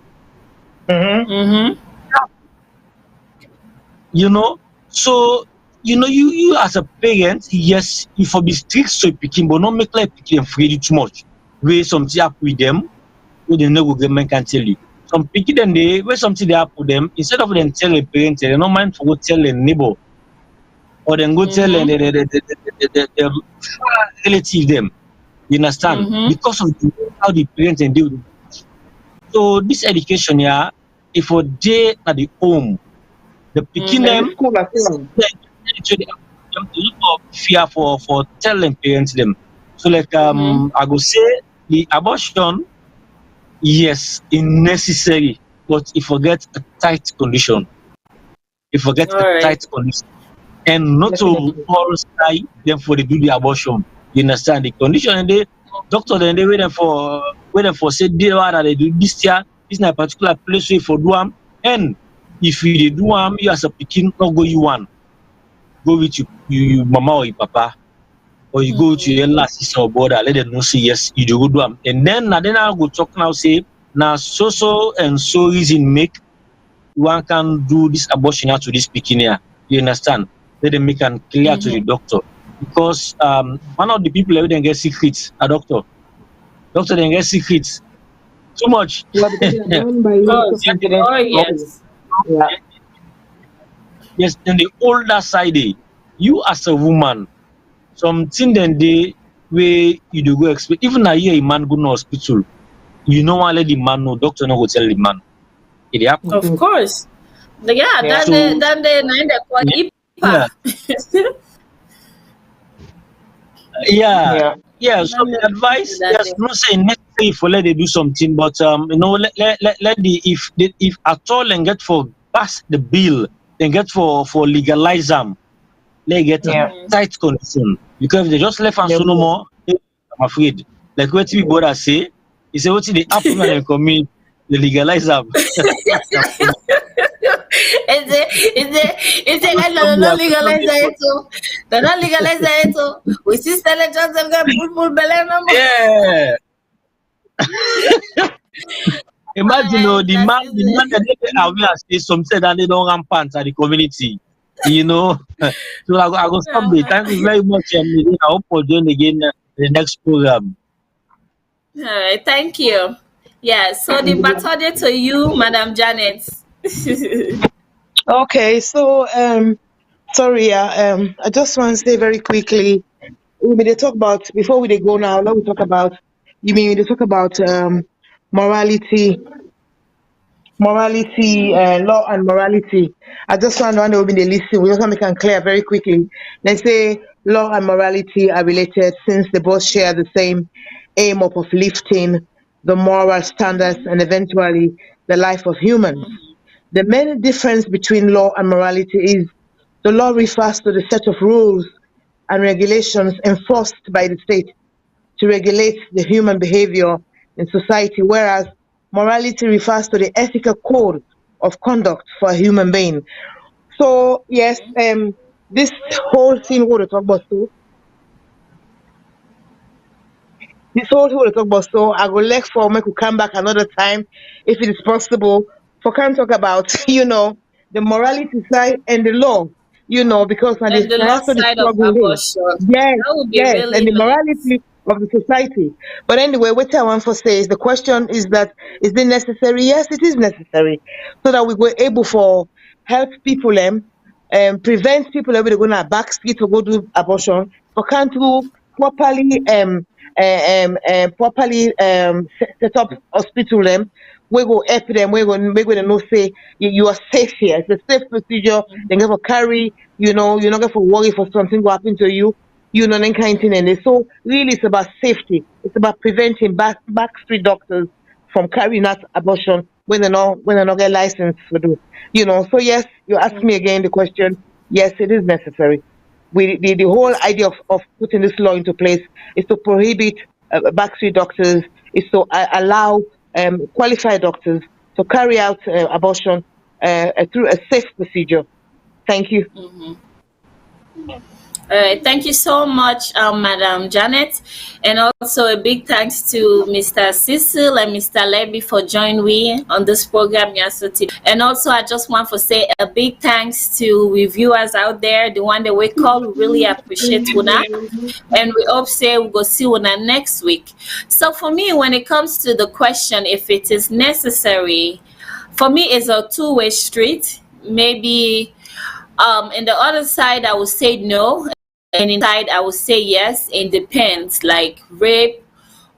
C: So you as a parent, yes, you for be strict so picking, but not make like picking afraid you too much. Where something happen with them, where they know government can tell you. Some picking them they where something they happen with them, instead of them tell a parent, they don't mind to go tell a neighbor, or then go tell the relative them. You understand? Because of how the parents and deal with it. So this education here, if a day at the home, the picking them, fear for telling parents them. So like I go say the abortion, yes, is necessary, but if forget a tight condition, and not to force them for the do the abortion. You understand the condition and the doctor then they wait for say they do this year, this in a particular place way for do and if you do you as a picking not go you one. Go with you mama or your papa, or you go to your last sister or brother, let them know say yes, you do them. And then I go talk now say now so and so reason make one can do this abortion to this picking here. You understand? Let them make it clear to the doctor. Because one of the people who didn't get secrets, a doctor didn't get secrets. Too much. Yes, then the older side, you as a woman, something then they where you do go expect. Even a year a man go to hospital, you know one let the man know, doctor no go tell the man. It happens.
A: Of course. Yeah, then they call IPA.
C: Yeah. So the advice, there's no saying necessary for let they do something, but let the if at all and get for pass the bill, then get for legalize them, they get a tight condition. Because if they just left and so no more, I'm afraid. Like what we brother say, he say what the happen and come in, they legalize them.
A: It's a no legalize it. They don't legalize it. We see selling just them get full belly number.
C: Yeah. Imagine the man that they are aware say something that they don't rampant at the community. So I go stop there. Thank you very much. I hope for join again the next program.
A: All right, thank you. Yeah, so the baton to you, Madam Janet.
B: Okay, so sorry, I just want to say very quickly, they talk about before we go now, let me talk about they talk about morality, law and morality. I just want to when they listen, we just want to make it clear very quickly. They say law and morality are related since they both share the same aim of uplifting the moral standards and eventually the life of humans. The main difference between law and morality is the law refers to the set of rules and regulations enforced by the state to regulate the human behavior in society, whereas morality refers to the ethical code of conduct for a human being. So yes, this whole thing we're talking about so I will let for me to come back another time if it is possible. For can talk about the morality side and the law, because
A: and the law side of abortion.
B: Yes, and the morality of the society. But anyway, what I want to say is the question is that is it necessary? Yes, it is necessary, so that we were able for help people prevent people that are going to backslid to go do abortion. For can't do properly set up hospital them. We go help them. We're going to know say you are safe here. It's a safe procedure. They never carry. You're not going to worry for something will happen to you. and kind thing. And so really it's about safety. It's about preventing back street doctors from carrying out abortion when they're not get licensed to do. So yes, you ask me again the question. Yes, it is necessary. The whole idea of putting this law into place is to prohibit backstreet doctors, is to allow qualified doctors to carry out abortion through a safe procedure. Thank you.
A: All right, thank you so much, Madam Janet, and also a big thanks to Mr. Cecil and Mr. Levy for joining me on this program yesterday. And also, I just want to say a big thanks to reviewers out there, the one that we call. We really appreciate Una, and we hope say we go see Una next week. So for me, when it comes to the question if it is necessary, for me it's a two-way street. Maybe in the other side I would say no, and inside I would say yes. It depends, like rape,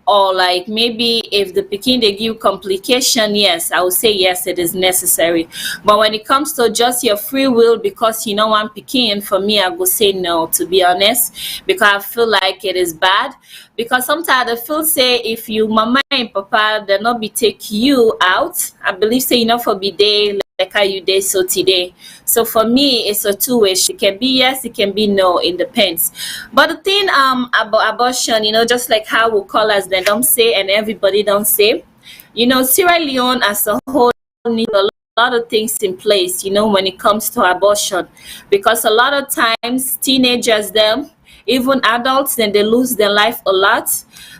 A: or like maybe if the pikin they give complication, yes, I would say yes, it is necessary. But when it comes to just your free will because you know one pikin, for me I would say no, to be honest, because I feel like it is bad. Because sometimes I feel say if you mama and papa they not be take you out, I believe say for be there like how you did so today. So for me it's a two-way. It can be yes, it can be no, it depends. But the thing about abortion, just like how we call us they don't say and everybody don't say, Sierra Leone as a whole need a lot of things in place, when it comes to abortion, because a lot of times teenagers them, even adults, then they lose their life a lot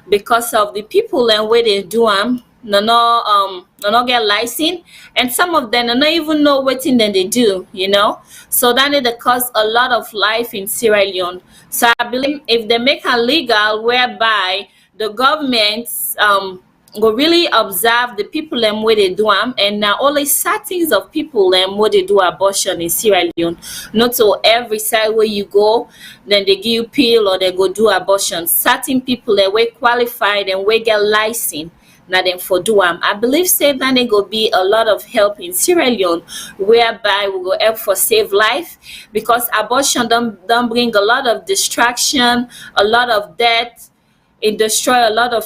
A: because of the people and where they do them no get license, and some of them not even know what thing then they do, so that it cause a lot of life in Sierra Leone. So I believe if they make it legal, whereby the government go really observe the people and where they do them, and now only certain of people and where they do abortion in Sierra Leone, not to every side where you go then they give you pill or they go do abortion. Certain people that were qualified and we get license now then for do them. I believe say that there go be a lot of help in Sierra Leone, whereby we go help for save life, because abortion don't bring a lot of distraction, a lot of death, it destroy a lot of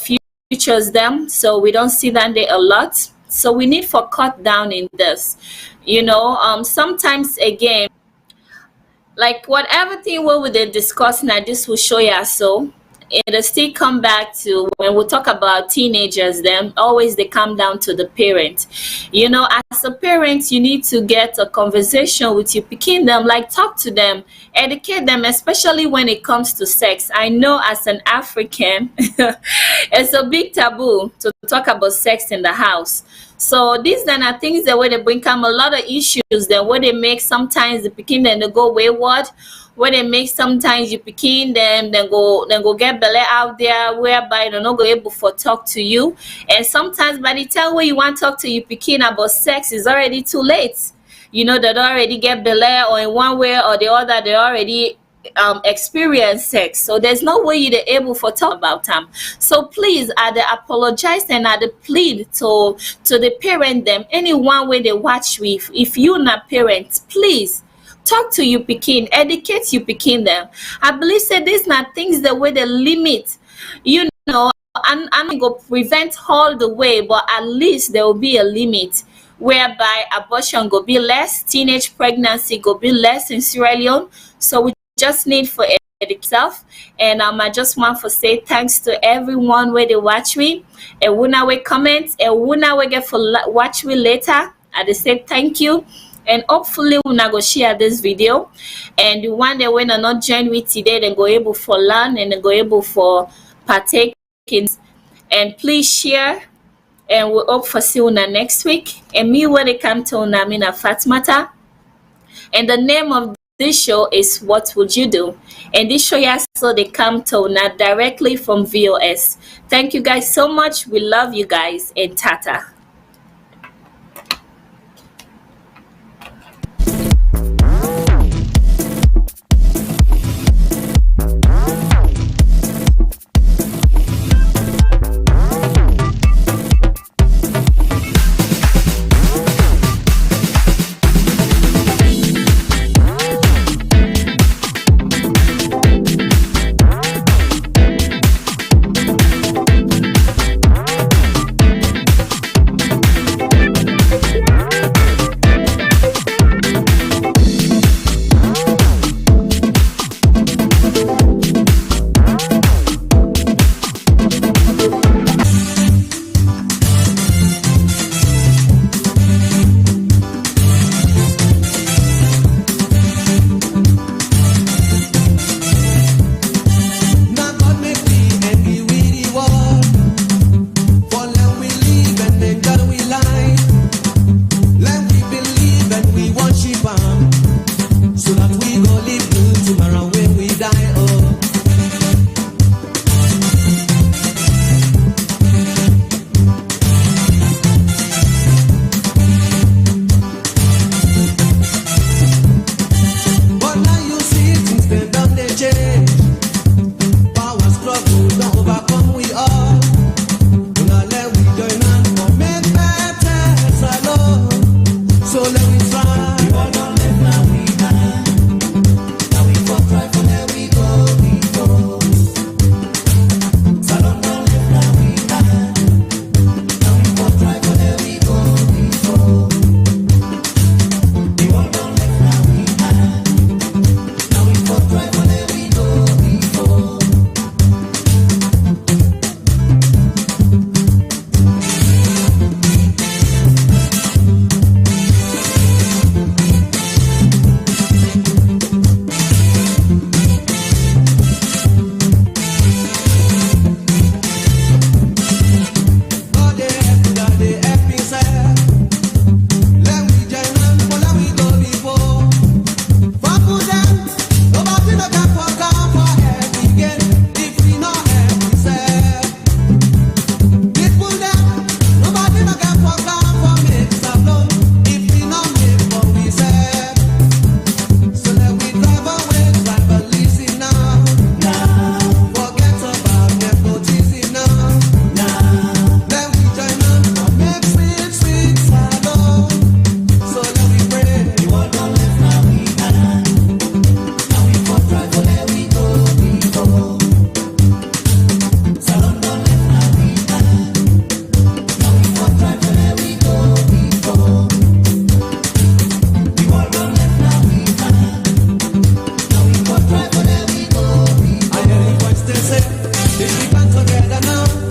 A: futures them. So we don't see that there a lot. So we need for cut down in this. Sometimes again, like whatever thing we would discuss now, this will show you so. It'll still come back to when we talk about teenagers, then always they come down to the parent. As a parent, you need to get a conversation with your pikin them, like talk to them, educate them, especially when it comes to sex. I know as an African, it's a big taboo to talk about sex in the house. So these then are things that where they bring come a lot of issues that where they make sometimes the pikin then they go wayward, where they make sometimes you pikin them then go get belly out there, whereby they're not go able for talk to you. And sometimes by the time where you want to talk to your pikin about sex is already too late. They already get belly, or in one way or the other they already experience sex. So there's no way you're able for talk about them. So please, I apologize and I plead to the parent them, any one way they watch with. If you're not parents, please talk to you pikin, educate you pikin them. I believe say these not things the way they limit, and I'm go prevent all the way, but at least there will be a limit whereby abortion go be less, teenage pregnancy go be less in Sierra Leone. So we just need for itself. And I just want to say thanks to everyone where they watch me, and when I comment, and when I get for watch me later, I just say thank you. And hopefully we're not going to share this video, and the one that when not join with today, they go able for learn and they go able for partake in. And please share, and we hope for see you next week. And me when it come to Namina Fatmata, and the name of this show is What Would You Do? And this show so they come to not directly from VOS. Thank you guys so much. We love you guys, and tata.
J: we band together now.